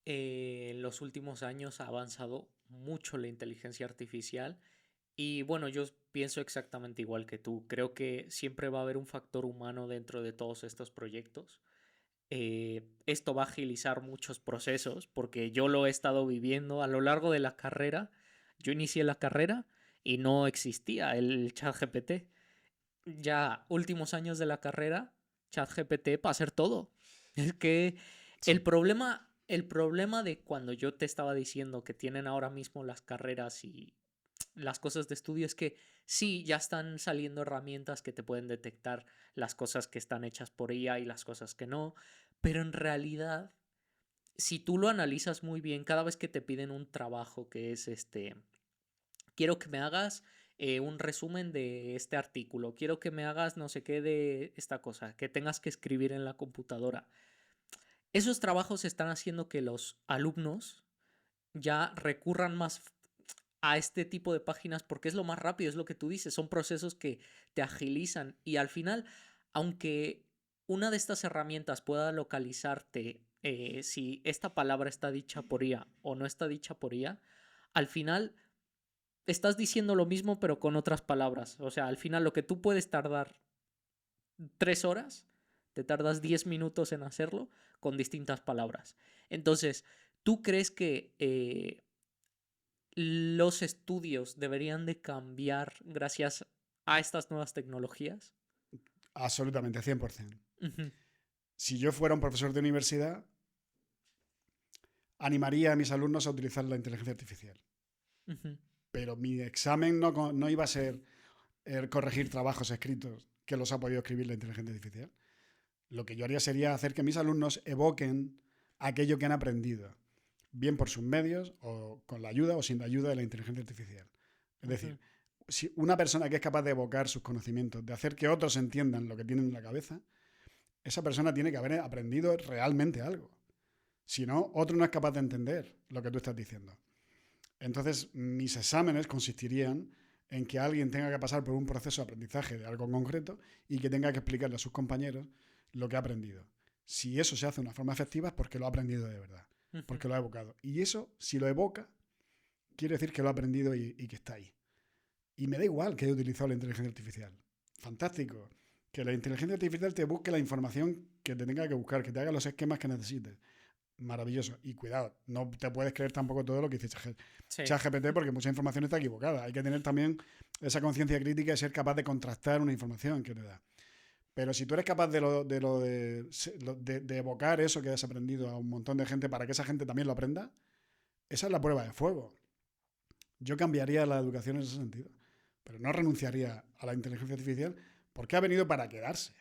en los últimos años ha avanzado mucho la inteligencia artificial y bueno, yo pienso exactamente igual que tú. Creo que siempre va a haber un factor humano dentro de todos estos proyectos. Esto va a agilizar muchos procesos porque yo lo he estado viviendo a lo largo de la carrera. Yo inicié la carrera y no existía el ChatGPT. Ya últimos años de la carrera, ChatGPT para hacer todo. Es que Sí. el problema de cuando yo te estaba diciendo que tienen ahora mismo las carreras y las cosas de estudio es que sí, ya están saliendo herramientas que te pueden detectar las cosas que están hechas por IA y las cosas que no, pero en realidad, si tú lo analizas muy bien, cada vez que te piden un trabajo que es quiero que me hagas un resumen de este artículo, quiero que me hagas no sé qué de esta cosa, que tengas que escribir en la computadora. Esos trabajos están haciendo que los alumnos ya recurran más a este tipo de páginas porque es lo más rápido, es lo que tú dices, son procesos que te agilizan y al final, aunque una de estas herramientas pueda localizarte si esta palabra está dicha por IA o no está dicha por IA, al final estás diciendo lo mismo pero con otras palabras. O sea, al final lo que tú puedes tardar 3 horas, te tardas 10 minutos en hacerlo con distintas palabras. Entonces, ¿tú crees que los estudios deberían de cambiar gracias a estas nuevas tecnologías? Absolutamente, 100%. Ujú, Si yo fuera un profesor de universidad, animaría a mis alumnos a utilizar la inteligencia artificial. ujú, Pero mi examen no iba a ser corregir trabajos escritos que los ha podido escribir la inteligencia artificial. Lo que yo haría sería hacer que mis alumnos evoquen aquello que han aprendido, bien por sus medios o con la ayuda o sin la ayuda de la inteligencia artificial. Es ujú, decir, si una persona que es capaz de evocar sus conocimientos, de hacer que otros entiendan lo que tienen en la cabeza, esa persona tiene que haber aprendido realmente algo. Si no, otro no es capaz de entender lo que tú estás diciendo. Entonces, mis exámenes consistirían en que alguien tenga que pasar por un proceso de aprendizaje de algo en concreto y que tenga que explicarle a sus compañeros lo que ha aprendido. Si eso se hace de una forma efectiva es porque lo ha aprendido de verdad, ujú. porque lo ha evocado. Y eso, si lo evoca, quiere decir que lo ha aprendido y que está ahí. Y me da igual que haya utilizado la inteligencia artificial. Fantástico. Que la inteligencia artificial te busque la información que te tenga que buscar, que te haga los esquemas que necesites. Maravilloso. Y cuidado, no te puedes creer tampoco todo lo que dice Sí. ChatGPT porque mucha información está equivocada. Hay que tener también esa conciencia crítica y ser capaz de contrastar una información que te da. Pero si tú eres capaz de evocar eso que has aprendido a un montón de gente para que esa gente también lo aprenda, esa es la prueba de fuego. Yo cambiaría la educación en ese sentido. Pero no renunciaría a la inteligencia artificial porque ha venido para quedarse.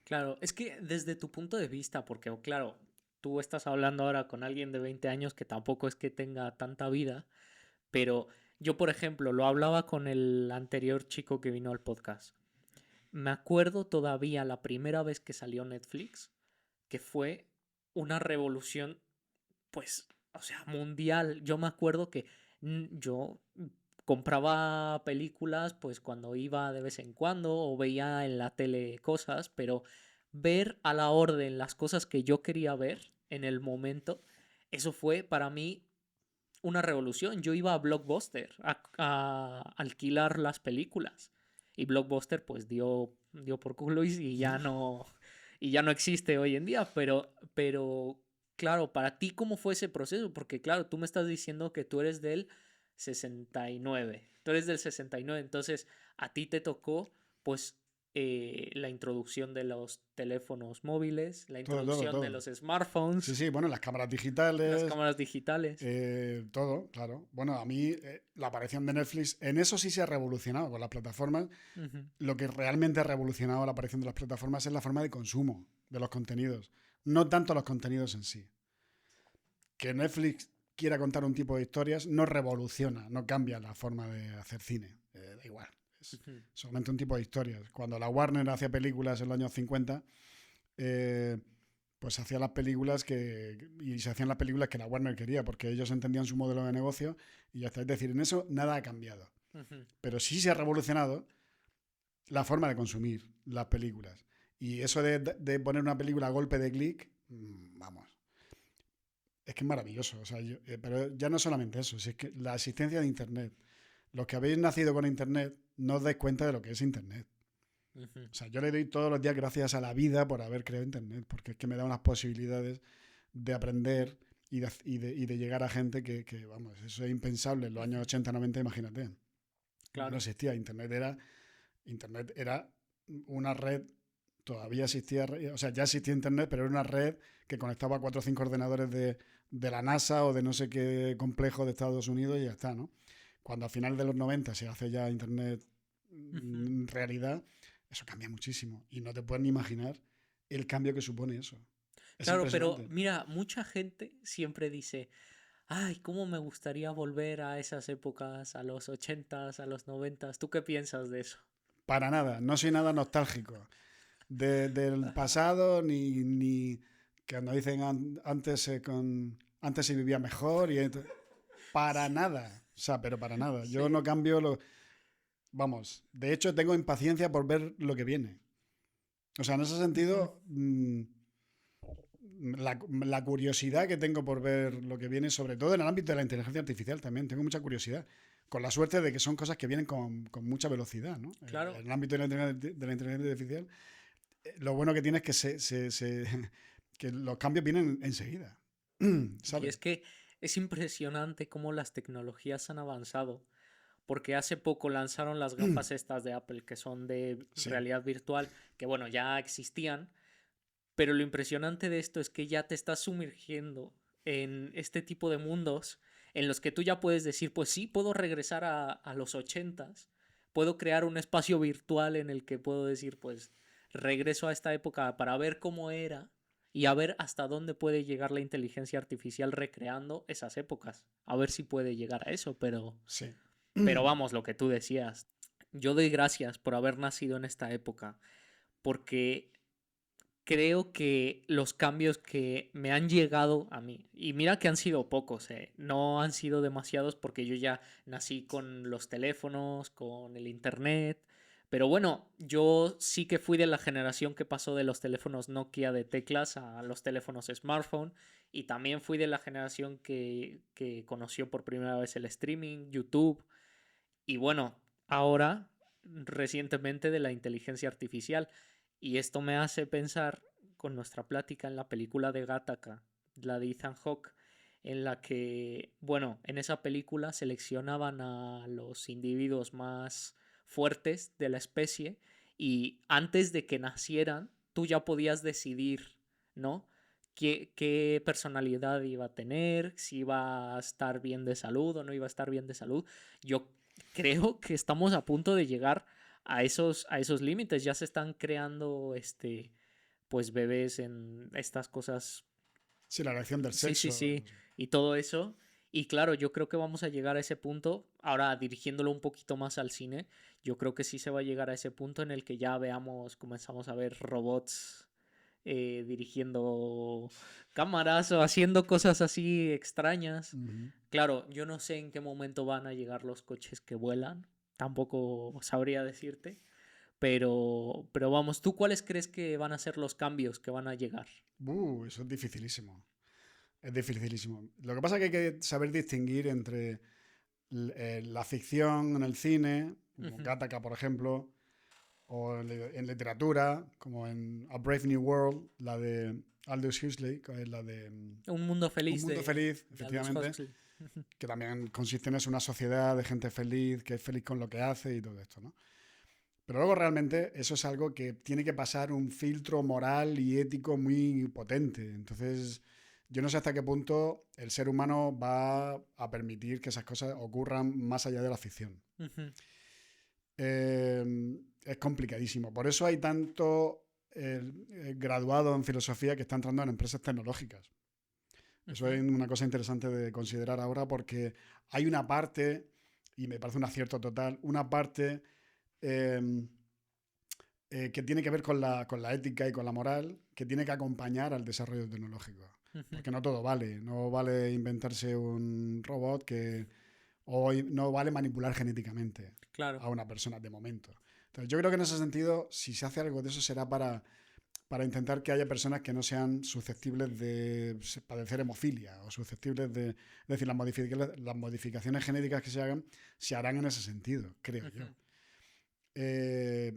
Claro, es que desde tu punto de vista, porque claro, tú estás hablando ahora con alguien de 20 años que tampoco es que tenga tanta vida, pero yo, por ejemplo, lo hablaba con el anterior chico que vino al podcast. Me acuerdo todavía la primera vez que salió Netflix, que fue una revolución, pues, o sea, mundial. Yo me acuerdo que yo compraba películas, pues, cuando iba de vez en cuando o veía en la tele cosas, pero ver a la orden las cosas que yo quería ver en el momento, eso fue para mí una revolución. Yo iba a Blockbuster a alquilar las películas y Blockbuster pues dio por culo y ya no existe hoy en día, pero claro, para ti cómo fue ese proceso, porque claro, tú me estás diciendo que tú eres del 69, tú eres del 69, entonces a ti te tocó pues la introducción de los teléfonos móviles, la Todo, todo, introducción de todo. los Sí, smartphones, sí, bueno, las cámaras las digitales, cámaras digitales. todo, claro. Bueno, a mí la aparición de Netflix, en eso sí se ha revolucionado con las plataformas. Ujú. Lo que realmente ha revolucionado la aparición de las plataformas es la forma de consumo de los contenidos, no tanto los contenidos en sí. Que Netflix quiera contar un tipo de historias no revoluciona, no cambia la forma de hacer cine. Da igual. Es Ujú. solamente un tipo de historias. Cuando la Warner hacía películas en los años 50, eh, pues hacía las películas y se hacían las películas que la Warner quería, porque ellos entendían su modelo de negocio y ya está. Es decir, en eso nada ha cambiado. Ujú. Pero sí se ha revolucionado la forma de consumir las películas. Y eso de poner una película a golpe de clic, vamos, es que es maravilloso. O sea, pero ya no solamente eso, si es que la existencia de Internet. Los que habéis nacido con Internet, no os dais cuenta de lo que es Internet. Ujú. O sea, yo le doy todos los días gracias a la vida por haber creado Internet, porque es que me da unas posibilidades de aprender y de llegar a gente vamos, eso es impensable. En los años 80, 90, imagínate. No Claro. existía. Internet era una red, todavía existía, o sea, ya existía Internet, pero era una red que conectaba 4 o 5 ordenadores de la NASA o de no sé qué complejo de Estados Unidos y ya está, ¿no? Cuando a final de los 90 se hace ya Internet Ujú. realidad, eso cambia muchísimo. Y no te puedes ni imaginar el cambio que supone eso. Es Claro, pero impresionante. mira, mucha gente siempre dice, ay, cómo me gustaría volver a esas épocas, a los 80s, a los 90s. ¿Tú qué piensas de eso? Para nada, no soy nada nostálgico del pasado, ni que cuando dicen antes se vivía mejor. Para nada. O sea, pero para nada. Yo Sí. no cambio lo. Vamos, de hecho tengo impaciencia por ver lo que viene. O sea, en ese Ujú. sentido, la curiosidad que tengo por ver lo que viene, sobre todo en el ámbito de la inteligencia artificial también, tengo mucha curiosidad. Con la suerte de que son cosas que vienen con mucha velocidad, ¿no? Claro. En el ámbito de la inteligencia artificial, lo bueno que tiene es que, que los cambios vienen enseguida. Y ¿Sabes? es que es impresionante cómo las tecnologías han avanzado, porque hace poco lanzaron las gafas estas de Apple, que son de Sí. realidad virtual, que bueno, ya existían, pero lo impresionante de esto es que ya te estás sumergiendo en este tipo de mundos en los que tú ya puedes decir, pues sí, puedo regresar a los 80s, puedo crear un espacio virtual en el que puedo decir, pues regreso a esta época para ver cómo era y a ver hasta dónde puede llegar la inteligencia artificial recreando esas épocas. A ver si puede llegar a eso, Sí. pero vamos, lo que tú decías. Yo doy gracias por haber nacido en esta época, porque creo que los cambios que me han llegado a mí, y mira que han sido pocos, no han sido demasiados porque yo ya nací con los teléfonos, con el internet, pero bueno, yo sí que fui de la generación que pasó de los teléfonos Nokia de teclas a los teléfonos smartphone, y también fui de la generación que conoció por primera vez el streaming, YouTube, y bueno, ahora recientemente de la inteligencia artificial. Y esto me hace pensar con nuestra plática en la película de Gattaca, la de Ethan Hawke, en la que, bueno, en esa película seleccionaban a los individuos más fuertes de la especie y antes de que nacieran, tú ya podías decidir, ¿no? Qué personalidad iba a tener, si iba a estar bien de salud o no iba a estar bien de salud. Yo creo que estamos a punto de llegar a esos límites. Ya se están creando pues bebés en estas cosas. Sí, la elección del Sí, sí, sexo. sí. Y todo eso. Y claro, yo creo que vamos a llegar a ese punto. Ahora, dirigiéndolo un poquito más al cine, yo creo que sí se va a llegar a ese punto en el que ya veamos, comenzamos a ver robots dirigiendo cámaras o haciendo cosas así extrañas. Ujú. Claro, yo no sé en qué momento van a llegar los coches que vuelan, tampoco sabría decirte, pero vamos, ¿tú cuáles crees que van a ser los cambios que van a llegar? Eso es dificilísimo. Es dificilísimo. Lo que pasa es que hay que saber distinguir entre la ficción en el cine, como Ujú. Gattaca, por ejemplo, o en literatura, como en A Brave New World, la de Aldous Huxley, que es la de Un mundo Un feliz mundo feliz, de Aldous efectivamente, Huxley. Ujú. que también consiste en eso, una sociedad de gente feliz, que es feliz con lo que hace y todo esto, ¿no? Pero luego realmente eso es algo que tiene que pasar un filtro moral y ético muy potente. Entonces, yo no sé hasta qué punto el ser humano va a permitir que esas cosas ocurran más allá de la ficción. Ujú. Es complicadísimo. Por eso hay tanto graduado en filosofía que está entrando en empresas tecnológicas. Eso Ujú. es una cosa interesante de considerar ahora porque hay una parte, y me parece un acierto total, una parte eh, que tiene que ver con la ética y con la moral, que tiene que acompañar al desarrollo tecnológico. Ujú. Porque no todo vale. No vale inventarse un robot o no vale manipular genéticamente Claro. a una persona de momento. Entonces, yo creo que en ese sentido, si se hace algo de eso, será para intentar que haya personas que no sean susceptibles de padecer hemofilia o susceptibles de... Es decir, las modificaciones genéticas que se hagan se harán en ese sentido, creo yo. Eh,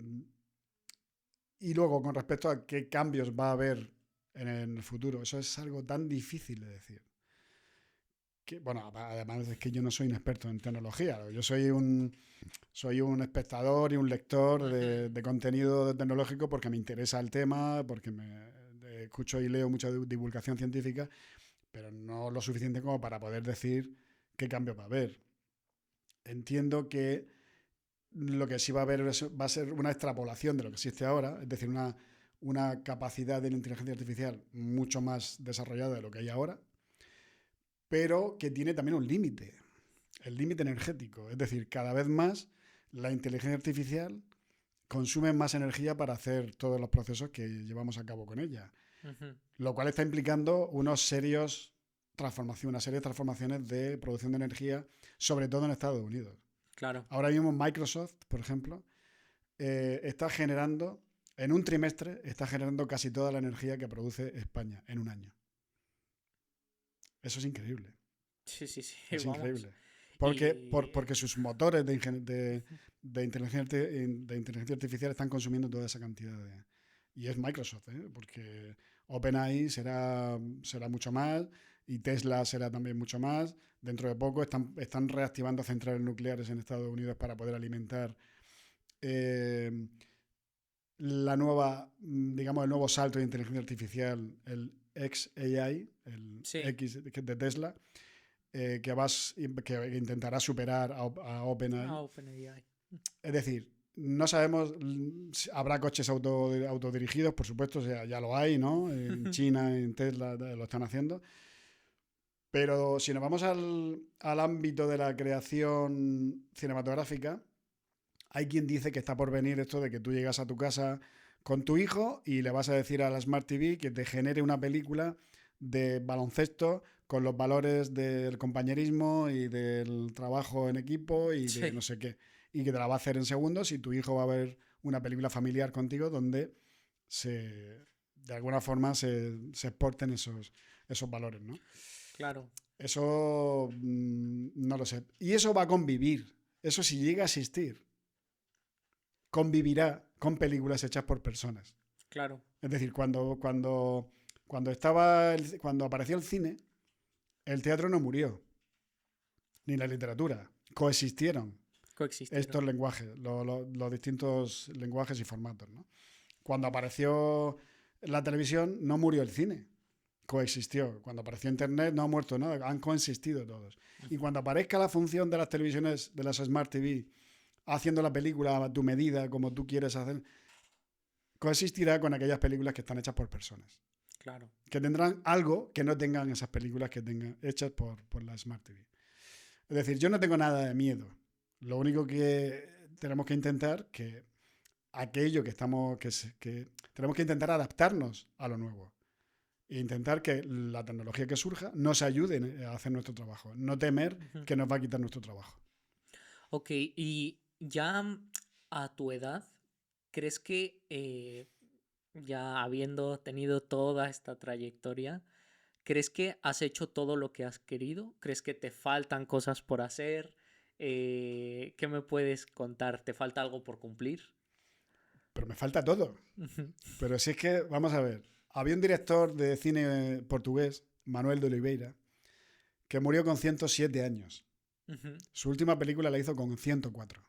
y luego, con respecto a qué cambios va a haber en el futuro, eso es algo tan difícil de decir. Bueno, además es que yo no soy un experto en tecnología, yo soy un espectador y un lector de contenido tecnológico porque me interesa el tema, porque escucho y leo mucha divulgación científica, pero no lo suficiente como para poder decir qué cambio va a haber. Entiendo que lo que sí va a haber va a ser una extrapolación de lo que existe ahora, es decir, una capacidad de la inteligencia artificial mucho más desarrollada de lo que hay ahora, pero que tiene también un límite, el límite energético. Es decir, cada vez más la inteligencia artificial consume más energía para hacer todos los procesos que llevamos a cabo con ella. Lo cual está implicando una serie de transformaciones de producción de energía, sobre todo en Estados Unidos. Claro. Ahora mismo Microsoft, por ejemplo, está generando, en un trimestre, está generando casi toda la energía que produce España en un año. Eso es increíble. Sí. Es Vamos. increíble. Porque sus motores de inteligencia artificial están consumiendo toda esa cantidad de... Y es Microsoft, porque OpenAI será mucho más y Tesla será también mucho más. Dentro de poco están reactivando centrales nucleares en Estados Unidos para poder alimentar el nuevo salto de inteligencia artificial, el XAI, el X de Tesla, que intentará superar a OpenAI. Es decir, no sabemos, habrá coches autodirigidos, por supuesto, o sea, ya lo hay, ¿no? En China, en Tesla lo están haciendo. Pero si nos vamos al ámbito de la creación cinematográfica, hay quien dice que está por venir esto de que tú llegas a tu casa con tu hijo y le vas a decir a la Smart TV que te genere una película de baloncesto con los valores del compañerismo y del trabajo en equipo y de no sé qué. Y que te la va a hacer en segundos y tu hijo va a ver una película familiar contigo donde de alguna forma se exporten esos valores, ¿no? Claro. Eso no lo sé. Y eso va a convivir. Eso si llega a existir, convivirá con películas hechas por personas. Claro. Es decir, cuando apareció el cine, el teatro no murió, ni la literatura. Coexistieron estos lenguajes, los distintos lenguajes y formatos, ¿no? Cuando apareció la televisión, no murió el cine, coexistió. Cuando apareció Internet, no ha muerto nada, han coexistido todos. Y cuando aparezca la función de las televisiones, de las Smart TV, haciendo la película a tu medida, como tú quieres hacer, coexistirá con aquellas películas que están hechas por personas. Claro. Que tendrán algo que no tengan esas películas que tengan hechas por la Smart TV. Es decir, yo no tengo nada de miedo. Lo único que tenemos que intentar que aquello que tenemos que intentar adaptarnos a lo nuevo e intentar que la tecnología que surja nos ayude a hacer nuestro trabajo, no temer que nos va a quitar nuestro trabajo. Ok, y ya a tu edad, ¿crees que ya habiendo tenido toda esta trayectoria, ¿crees que has hecho todo lo que has querido? ¿Crees que te faltan cosas por hacer? ¿Qué me puedes contar? ¿Te falta algo por cumplir? Pero me falta todo. Pero si es que, vamos a ver, había un director de cine portugués, Manuel de Oliveira, que murió con 107 años. Su última película la hizo con 104.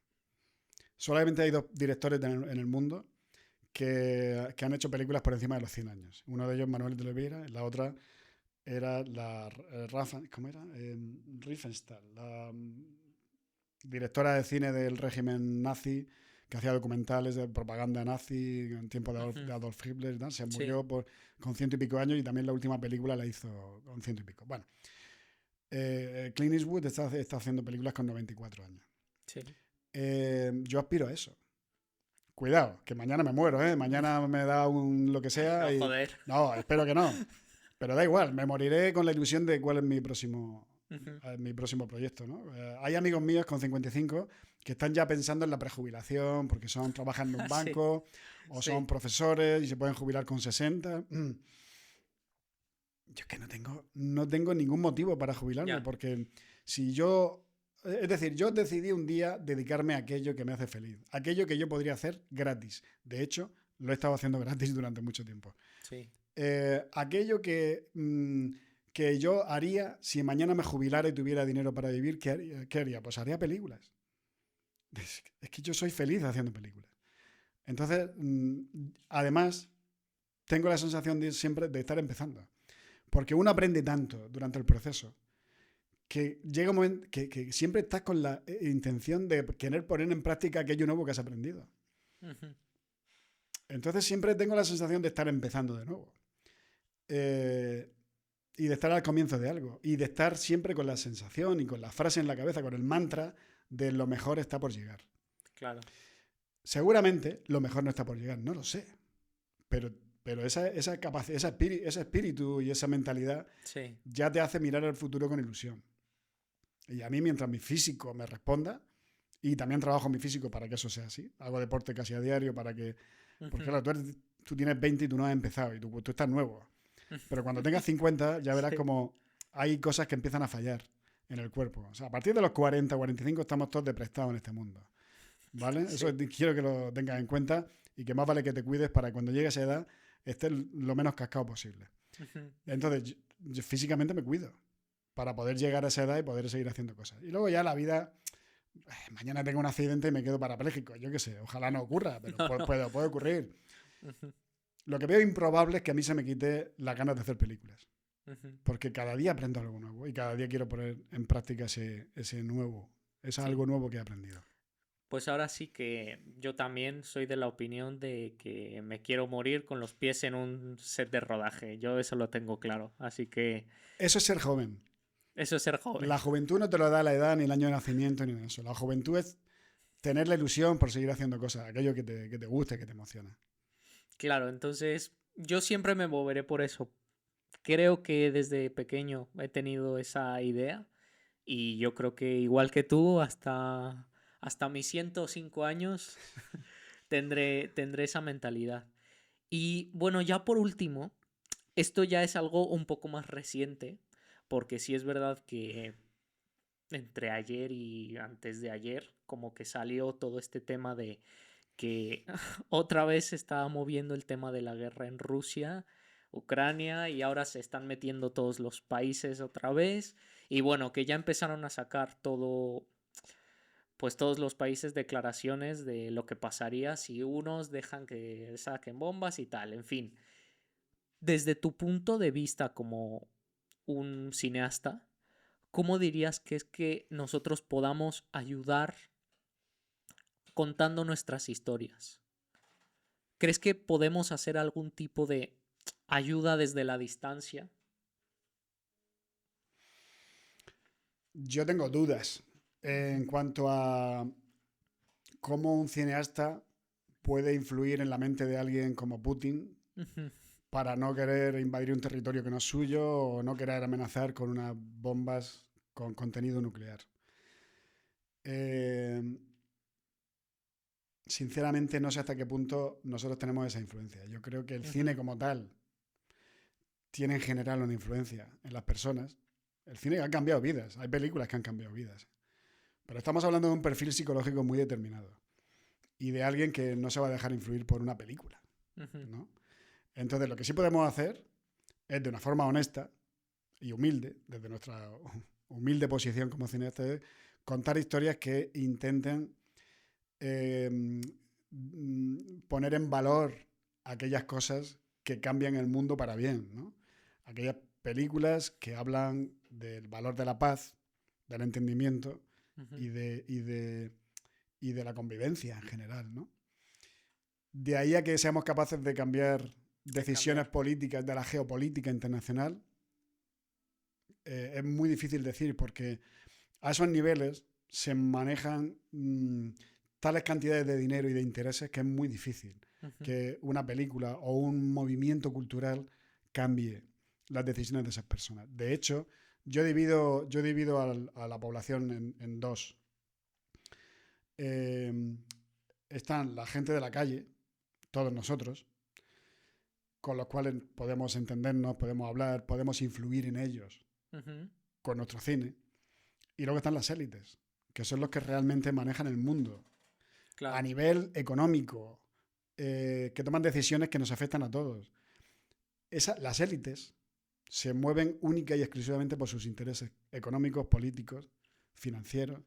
Solamente hay 2 directores en el mundo que han hecho películas por encima de los 100 años. Uno de ellos, Manuel de Oliveira, la otra era ¿cómo era? Riefenstahl, la directora de cine del régimen nazi, que hacía documentales de propaganda nazi en tiempo de Adolf Hitler, ¿no? Se murió con 100 y pico años y también la última película la hizo con 100 y pico. Bueno, Clint Eastwood está haciendo películas con 94 años. Sí. Yo aspiro a eso. Cuidado, que mañana me muero, ¿eh? Mañana me da lo que sea. No, joder. No, espero que no. Pero da igual, me moriré con la ilusión de cuál es mi próximo Ujú. mi próximo proyecto, ¿no? Hay amigos míos con 55 que están ya pensando en la prejubilación porque trabajan en un Sí, banco o son sí, profesores y se pueden jubilar con 60. Yo es que no tengo ningún motivo para jubilarme ya. porque si yo... Es decir, yo decidí un día dedicarme a aquello que me hace feliz, aquello que yo podría hacer gratis. De hecho, lo he estado haciendo gratis durante mucho tiempo. Sí. Aquello que yo haría si mañana me jubilara y tuviera dinero para vivir, ¿qué haría? ¿Qué haría? Pues haría películas. Es que yo soy feliz haciendo películas. Entonces, además, tengo la sensación de siempre de estar empezando. Porque uno aprende tanto durante el proceso que llega un momento que siempre estás con la intención de querer poner en práctica aquello nuevo que has aprendido. Ujú. Entonces siempre tengo la sensación de estar empezando de nuevo. Eh, y de estar al comienzo de algo. Y de estar siempre con la sensación y con la frase en la cabeza, con el mantra de lo mejor está por llegar. Claro. Seguramente lo mejor no está por llegar, no lo sé. Pero, pero esa capacidad, ese espíritu y esa mentalidad Sí. ya te hace mirar al futuro con ilusión. Y a mí, mientras mi físico me responda, y también trabajo mi físico para que eso sea así, hago deporte casi a diario para que... Porque Ujú. claro, tú tienes 20 y tú no has empezado, y tú estás nuevo. Pero cuando tengas 50 ya verás Sí. como hay cosas que empiezan a fallar en el cuerpo. O sea, a partir de los 40, 45 estamos todos deprestados en este mundo. ¿Vale? Eso Sí. quiero que lo tengas en cuenta y que más vale que te cuides para que cuando llegue a esa edad estés lo menos cascado posible. Ujú. Entonces, yo físicamente me cuido para poder llegar a esa edad y poder seguir haciendo cosas. Y luego ya la vida, mañana tengo un accidente y me quedo parapléjico. Yo qué sé, ojalá no ocurra, pero No, no. puede ocurrir. Ujú. Lo que veo improbable es que a mí se me quite las ganas de hacer películas. Ujú. Porque cada día aprendo algo nuevo y cada día quiero poner en práctica ese nuevo, ese Sí. algo nuevo que he aprendido. Pues ahora sí que yo también soy de la opinión de que me quiero morir con los pies en un set de rodaje. Yo eso lo tengo claro. Así que Eso es ser joven. eso es ser joven. La juventud no te lo da la edad, ni el año de nacimiento, ni eso. La juventud es tener la ilusión por seguir haciendo cosas, aquello que te guste, que te emociona. Claro, entonces yo siempre me moveré por eso. Creo que desde pequeño he tenido esa idea y yo creo que igual que tú, hasta mis 105 años tendré esa mentalidad. Y bueno, ya por último, esto ya es algo un poco más reciente, porque sí es verdad que entre ayer y antes de ayer, como que salió todo este tema de que otra vez se estaba moviendo el tema de la guerra en Rusia, Ucrania, y ahora se están metiendo todos los países otra vez. Y bueno, que ya empezaron a sacar todo, pues todos los países declaraciones de lo que pasaría si unos dejan que saquen bombas y tal, en fin. Desde tu punto de vista como un cineasta, ¿cómo dirías que es que nosotros podamos ayudar contando nuestras historias? ¿Crees que podemos hacer algún tipo de ayuda desde la distancia? Yo tengo dudas Ujú. en cuanto a cómo un cineasta puede influir en la mente de alguien como Putin Ujú. para no querer invadir un territorio que no es suyo o no querer amenazar con unas bombas con contenido nuclear. Eh, Sinceramente no sé hasta qué punto nosotros tenemos esa influencia. Yo creo que el cine Ujú. como tal tiene en general una influencia en las personas. El cine ha cambiado vidas, hay películas que han cambiado vidas. Pero estamos hablando de un perfil psicológico muy determinado y de alguien que no se va a dejar influir por una película, Ujú. ¿no? Entonces lo que sí podemos hacer es de una forma honesta y humilde, desde nuestra humilde posición como cineastas, contar historias que intenten eh, poner en valor aquellas cosas que cambian el mundo para bien, ¿no? Aquellas películas que hablan del valor de la paz, del entendimiento Ujú. y de la convivencia en general, ¿no? De ahí a que seamos capaces de cambiar De decisiones cambiar. políticas de la geopolítica internacional, es muy difícil decir porque a esos niveles se manejan tales cantidades de dinero y de intereses que es muy difícil Ujú. que una película o un movimiento cultural cambie las decisiones de esas personas. De hecho, Yo divido a la población en dos. Eh, Están la gente de la calle, todos nosotros, con los cuales podemos entendernos, podemos hablar, podemos influir en ellos Ujú. con nuestro cine. Y luego están las élites, que son los que realmente manejan el mundo a Claro, nivel económico, que toman decisiones que nos afectan a todos. Las élites se mueven única y exclusivamente por sus intereses económicos, políticos, financieros.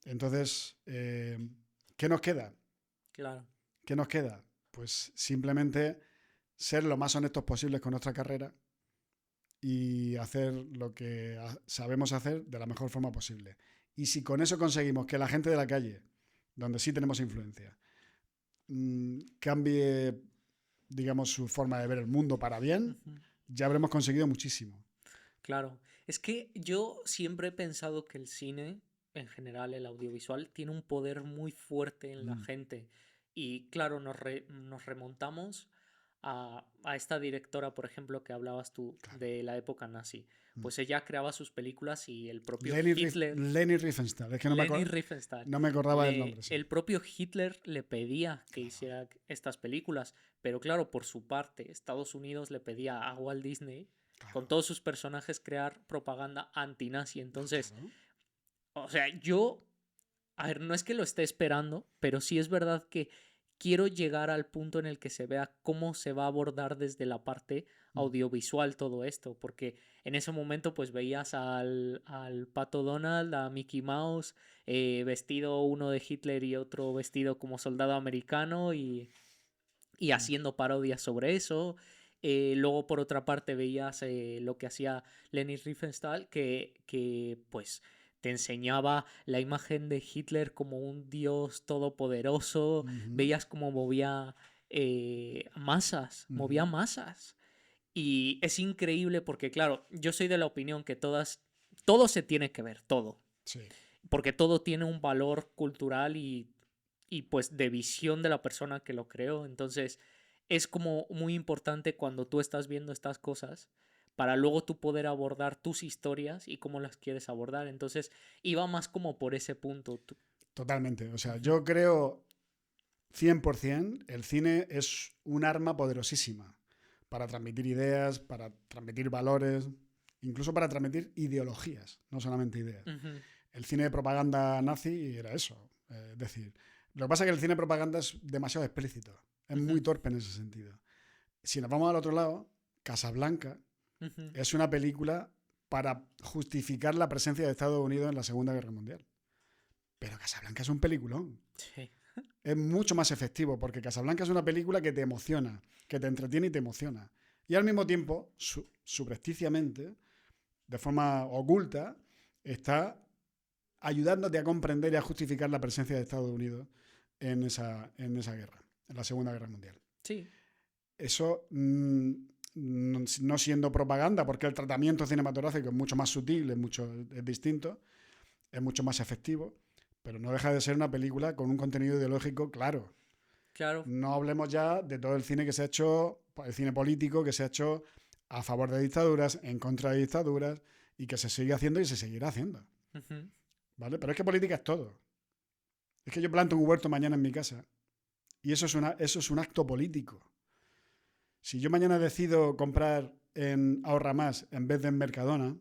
Entonces, ¿qué nos queda? claro. ¿Qué nos queda? Pues simplemente ser lo más honestos posibles con nuestra carrera y hacer lo que sabemos hacer de la mejor forma posible. Y si con eso conseguimos que la gente de la calle, donde sí tenemos influencia, cambie, digamos, su forma de ver el mundo para bien, Ujú. ya habremos conseguido muchísimo. Claro. Es que yo siempre he pensado que el cine, en general, el audiovisual, tiene un poder muy fuerte en la Mm, gente. Y claro, nos remontamos a esta directora, por ejemplo, que hablabas tú claro. de la época nazi. Mm. Pues ella creaba sus películas y el propio Hitler, Leni Riefenstahl, es que Leni Riefenstahl, no me acordaba del nombre, sí. el propio Hitler le pedía que Claro, hiciera estas películas, pero claro, por su parte, Estados Unidos le pedía a Walt Disney con claro, todos sus personajes crear propaganda anti-nazi. Entonces, claro. o sea, yo, a ver, no es que lo esté esperando, pero sí es verdad que quiero llegar al punto en el que se vea cómo se va a abordar desde la parte Mm, audiovisual todo esto, porque en ese momento pues veías al Pato Donald, a Mickey Mouse, vestido uno de Hitler y otro vestido como soldado americano y mm, haciendo parodias sobre eso. Luego, por otra parte, veías lo que hacía Leni Riefenstahl, que pues te enseñaba la imagen de Hitler como un dios todopoderoso. ujú, Veías cómo movía ujú. masas. Y es increíble porque, claro, yo soy de la opinión que todo se tiene que ver, todo. Sí, Porque todo tiene un valor cultural y pues de visión de la persona que lo creó. Entonces es como muy importante cuando tú estás viendo estas cosas para luego tú poder abordar tus historias y cómo las quieres abordar. Entonces iba más como por ese punto. totalmente. O sea, Ujú, yo creo 100%, el cine es un arma poderosísima para transmitir ideas, para transmitir valores, incluso para transmitir ideologías, no solamente ideas. ujú, El cine de propaganda nazi era eso. Es decir, lo que pasa es que el cine de propaganda es demasiado explícito, es muy ujú, torpe en ese sentido. Si nos vamos al otro lado, Casablanca ujú. es una película para justificar la presencia de Estados Unidos en la Segunda Guerra Mundial. Pero Casablanca es un peliculón. Sí, Es mucho más efectivo porque Casablanca es una película que te emociona, que te entretiene y te emociona. Y al mismo tiempo, subrepticiamente, de forma oculta, está ayudándote a comprender y a justificar la presencia de Estados Unidos en esa guerra, en la Segunda Guerra Mundial. sí. Eso, no siendo propaganda, porque el tratamiento cinematográfico es mucho más sutil, es distinto, es mucho más efectivo, pero no deja de ser una película con un contenido ideológico claro. Claro. No hablemos ya de todo el cine que se ha hecho, el cine político que se ha hecho a favor de dictaduras, en contra de dictaduras, y que se sigue haciendo y se seguirá haciendo. Ujú, ¿Vale? Pero es que política es todo. Es que yo planto un huerto mañana en mi casa y eso es un acto político. Si yo mañana decido comprar en Ahorra Más en vez de en Mercadona,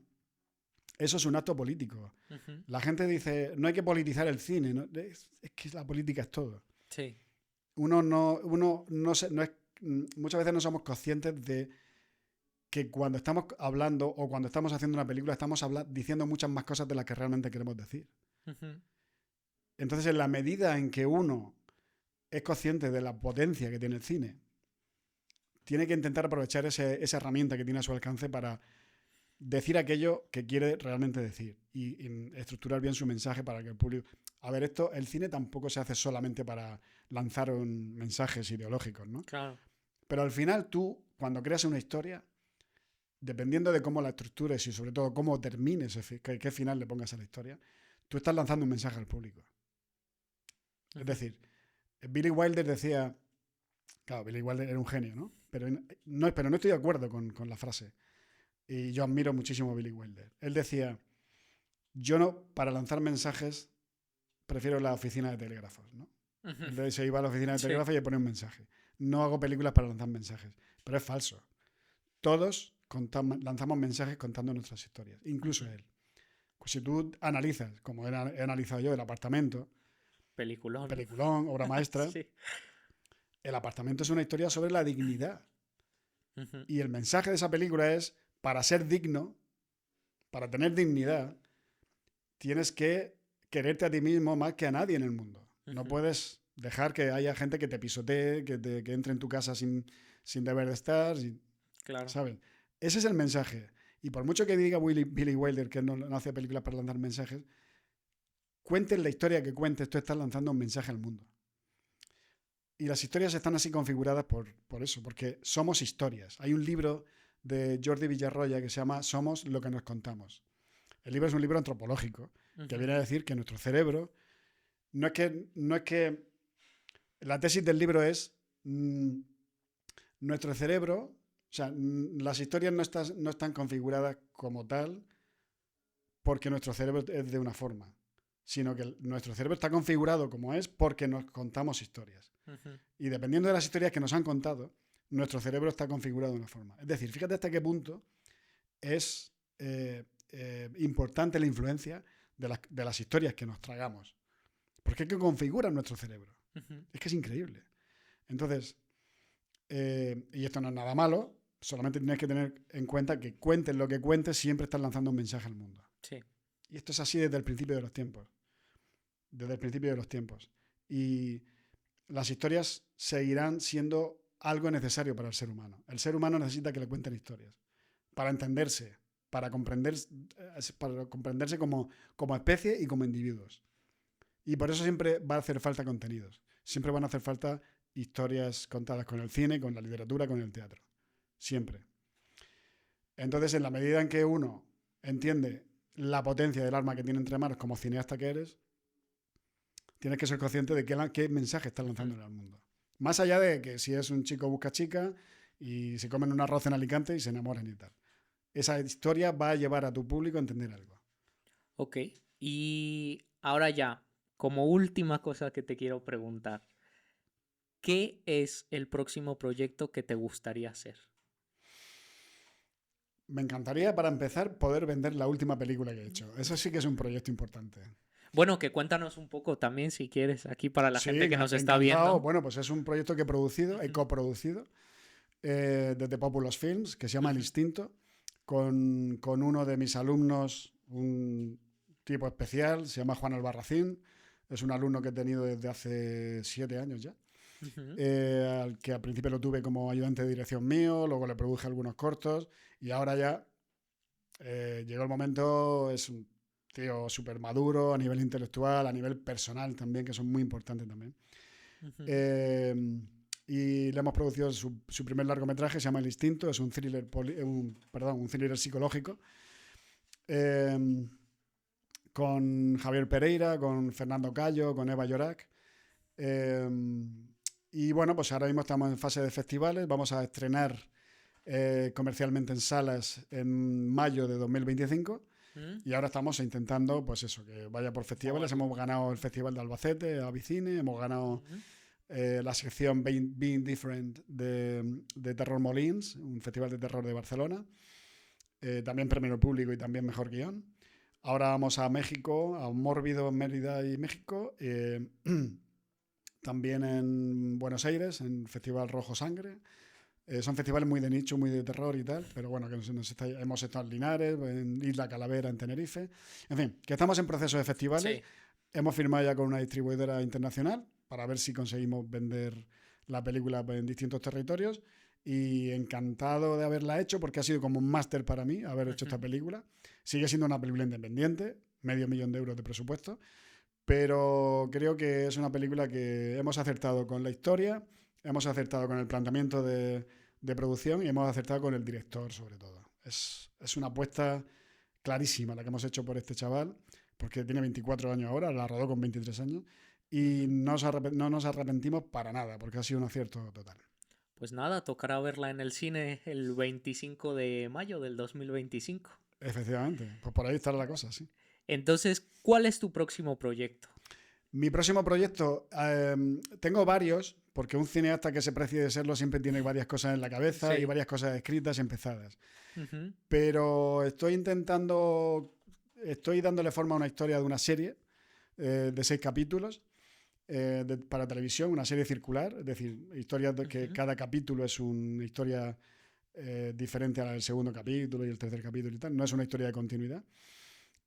eso es un acto político. ujú. La gente dice, no hay que politizar el cine. ¿No? Es que la política es todo. Sí. Uno no es, muchas veces no somos conscientes de que cuando estamos hablando o cuando estamos haciendo una película estamos diciendo muchas más cosas de las que realmente queremos decir. Ujú, Entonces, en la medida en que uno es consciente de la potencia que tiene el cine, tiene que intentar aprovechar esa herramienta que tiene a su alcance para decir aquello que quiere realmente decir y estructurar bien su mensaje para que el público... A ver, el cine tampoco se hace solamente para lanzar mensajes ideológicos, ¿no? claro. Pero al final tú, cuando creas una historia, dependiendo de cómo la estructures y sobre todo cómo termines, qué final le pongas a la historia, tú estás lanzando un mensaje al público. Es Ujú, decir, Billy Wilder decía, claro, Billy Wilder era un genio, ¿no? Pero no estoy de acuerdo con la frase. Y yo admiro muchísimo a Billy Wilder. Él decía, yo no, para lanzar mensajes, prefiero la oficina de telégrafos, ¿no? Ujú. Él se iba a la oficina de Sí, telégrafos y le ponía un mensaje. No hago películas para lanzar mensajes. Pero es falso. Todos lanzamos mensajes contando nuestras historias, incluso ujú. él. Pues si tú analizas, como he analizado yo, El apartamento, Peliculón. peliculón, obra maestra, Sí. El apartamento es una historia sobre la dignidad. Ujú, Y el mensaje de esa película es, para ser digno, para tener dignidad, tienes que quererte a ti mismo más que a nadie en el mundo. No ujú. puedes dejar que haya gente que te pisotee, que entre en tu casa sin deber de estar, Claro. ¿sabes? Ese es el mensaje. Y por mucho que diga Billy Wilder que no hace películas para lanzar mensajes, cuentes la historia que cuentes, tú estás lanzando un mensaje al mundo. Y las historias están así configuradas por eso, porque somos historias. Hay un libro de Jordi Villarroya que se llama Somos lo que nos contamos. El libro es un libro antropológico que Ujú, viene a decir que nuestro cerebro no es que la tesis del libro es nuestro cerebro, o sea, las historias no están configuradas como tal porque nuestro cerebro es de una forma, sino que nuestro cerebro está configurado como es porque nos contamos historias. ujú. Y dependiendo de las historias que nos han contado, nuestro cerebro está configurado de una forma. Es decir, fíjate hasta qué punto es importante la influencia de las historias que nos tragamos. Porque es que configuran nuestro cerebro. Ujú. Es que es increíble. Entonces, y esto no es nada malo, solamente tienes que tener en cuenta que cuentes lo que cuentes, siempre estás lanzando un mensaje al mundo. Sí. Y esto es así desde el principio de los tiempos. Desde el principio de los tiempos. Y las historias seguirán siendo algo necesario para el ser humano. El ser humano necesita que le cuenten historias para entenderse, para comprenderse como especie y como individuos. Y por eso siempre va a hacer falta contenidos. Siempre van a hacer falta historias contadas con el cine, con la literatura, con el teatro. Siempre. Entonces, en la medida en que uno entiende la potencia del arma que tiene entre manos como cineasta que eres, tienes que ser consciente de qué mensaje estás Ujú. lanzando al mundo. Más allá de que si es un chico busca chica y se comen un arroz en Alicante y se enamoran y tal. Esa historia va a llevar a tu público a entender algo. Ok. Y ahora ya, como última cosa que te quiero preguntar, ¿qué es el próximo proyecto que te gustaría hacer? Me encantaría, para empezar, poder vender la última película que he hecho. Eso sí que es un proyecto importante. Bueno, que cuéntanos un poco también, si quieres, aquí para la Sí, gente que nos está encantado. viendo. Bueno, pues es un proyecto que he producido, he Ujú, coproducido desde Populous Films, que se llama El ujú, Instinto, con uno de mis alumnos, un tipo especial, se llama Juan Albarracín. Es un alumno que he tenido desde hace 7 años ya. ujú. Al que al principio lo tuve como ayudante de dirección mío, luego le produje algunos cortos y ahora ya llegó el momento, es un tío súper maduro a nivel intelectual, a nivel personal también, que son muy importantes también. Ujú, Eh, y le hemos producido su primer largometraje, se llama El Instinto, es un thriller, un thriller psicológico, eh, con Javier Pereira, con Fernando Cayo, con Eva Llorac. Eh, y bueno, pues ahora mismo estamos en fase de festivales, vamos a estrenar comercialmente en salas en mayo de 2025. ujú. Y ahora estamos intentando, pues eso, que vaya por festivales. Moverlo. Hemos ganado el Festival de Albacete, Avicine, hemos ganado Ujú, la sección Being Different de Terror Molins, un festival de terror de Barcelona. También premio público y también mejor guión. Ahora vamos a México, a Mórbido, Mérida y México. También en Buenos Aires, en Festival Rojo Sangre. Son festivales muy de nicho, muy de terror y tal, pero bueno, que hemos estado en Linares, en Isla Calavera, en Tenerife. En fin, que estamos en proceso de festivales. sí. Hemos firmado ya con una distribuidora internacional para ver si conseguimos vender la película en distintos territorios. Y encantado de haberla hecho porque ha sido como un máster para mí haber hecho Ujú. esta película. Sigue siendo una película independiente, $500,000 de presupuesto, pero creo que es una película que hemos acertado con la historia, hemos acertado con el planteamiento de producción y hemos acertado con el director sobre todo. Es una apuesta clarísima la que hemos hecho por este chaval, porque tiene 24 años ahora, la rodó con 23 años, y Ujú. no nos arrepentimos para nada, porque ha sido un acierto total. Pues nada, tocará verla en el cine el 25 de mayo del 2025. Efectivamente, pues por ahí estará la cosa, sí. Entonces, ¿cuál es tu próximo proyecto? Mi próximo proyecto, tengo varios, porque un cineasta que se precie de serlo siempre tiene varias cosas en la cabeza y Sí. varias cosas escritas y empezadas. Ujú, Pero estoy dándole forma a una historia de una serie de 6 capítulos para televisión, una serie circular, es decir, historias de que ujú. cada capítulo es una historia diferente al segundo capítulo y el tercer capítulo y tal, no es una historia de continuidad.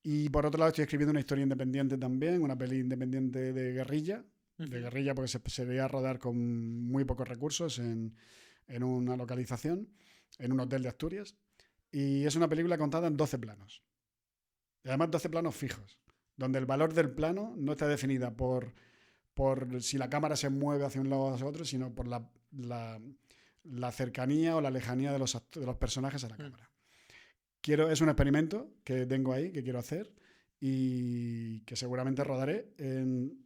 Y por otro lado estoy escribiendo una historia independiente también, una peli independiente de Ujú. guerrilla porque se veía a rodar con muy pocos recursos en una localización, en un hotel de Asturias. Y es una película contada en 12 planos. Y además 12 planos fijos, donde el valor del plano no está definida por si la cámara se mueve hacia un lado o hacia otro, sino por la cercanía o la lejanía de los personajes a la Mm. cámara. Es un experimento que tengo ahí, que quiero hacer y que seguramente rodaré en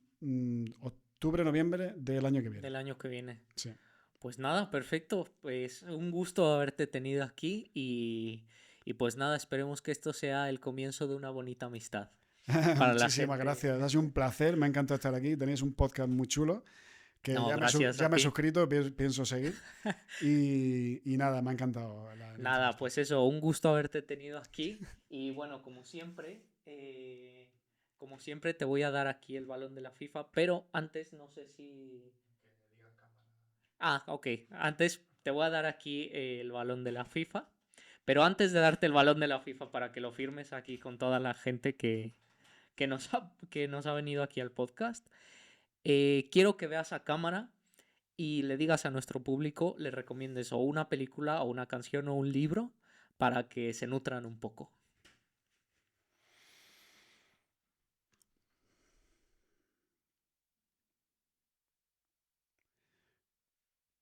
octubre, noviembre del año que viene. Del año que viene. Sí. Pues nada, perfecto. Pues un gusto haberte tenido aquí y pues nada, esperemos que esto sea el comienzo de una bonita amistad para la Muchísimas gente. gracias. Ha sido un placer. Me ha encantado estar aquí. Tenéis un podcast muy chulo que No, gracias ya a me he ti. suscrito, pienso seguir. Y nada, me ha encantado la Nada, entrevista. pues eso, un gusto haberte tenido aquí. Y bueno, como siempre te voy a dar aquí el balón de la FIFA, pero antes no sé si... Ah, ok. Antes te voy a dar aquí el balón de la FIFA. Pero antes de darte el balón de la FIFA para que lo firmes aquí con toda la gente que nos ha venido aquí al podcast, quiero que veas a cámara y le digas a nuestro público, le recomiendes o una película o una canción o un libro para que se nutran un poco.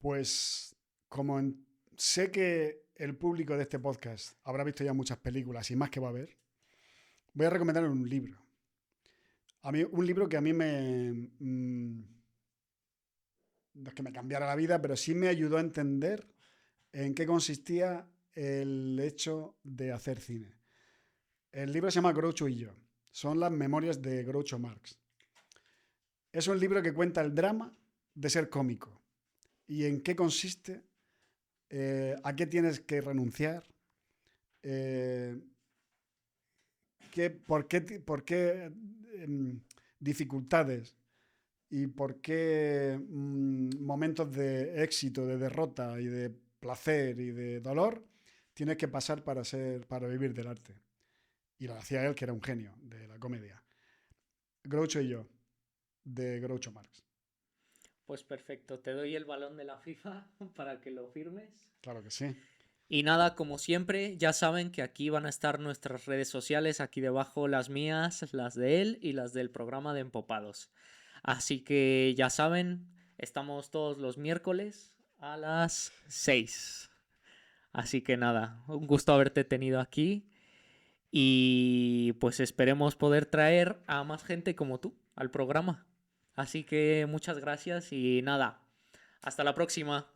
Pues sé que el público de este podcast habrá visto ya muchas películas y más que va a ver, voy a recomendar un libro. Un libro que a mí no es que me cambiara la vida, pero sí me ayudó a entender en qué consistía el hecho de hacer cine. El libro se llama Groucho y yo. Son las memorias de Groucho Marx. Es un libro que cuenta el drama de ser cómico y en qué consiste, a qué tienes que renunciar, eh, por qué dificultades y por qué momentos de éxito, de derrota y de placer y de dolor tienes que pasar para vivir del arte. Y lo hacía él, que era un genio de la comedia. Groucho y yo, de Groucho Marx. Pues perfecto, te doy el balón de la FIFA para que lo firmes. Claro que sí. Y nada, como siempre, ya saben que aquí van a estar nuestras redes sociales, aquí debajo las mías, las de él y las del programa de Empopados. Así que ya saben, estamos todos los miércoles a las 6. Así que nada, un gusto haberte tenido aquí y pues esperemos poder traer a más gente como tú al programa. Así que muchas gracias y nada, hasta la próxima.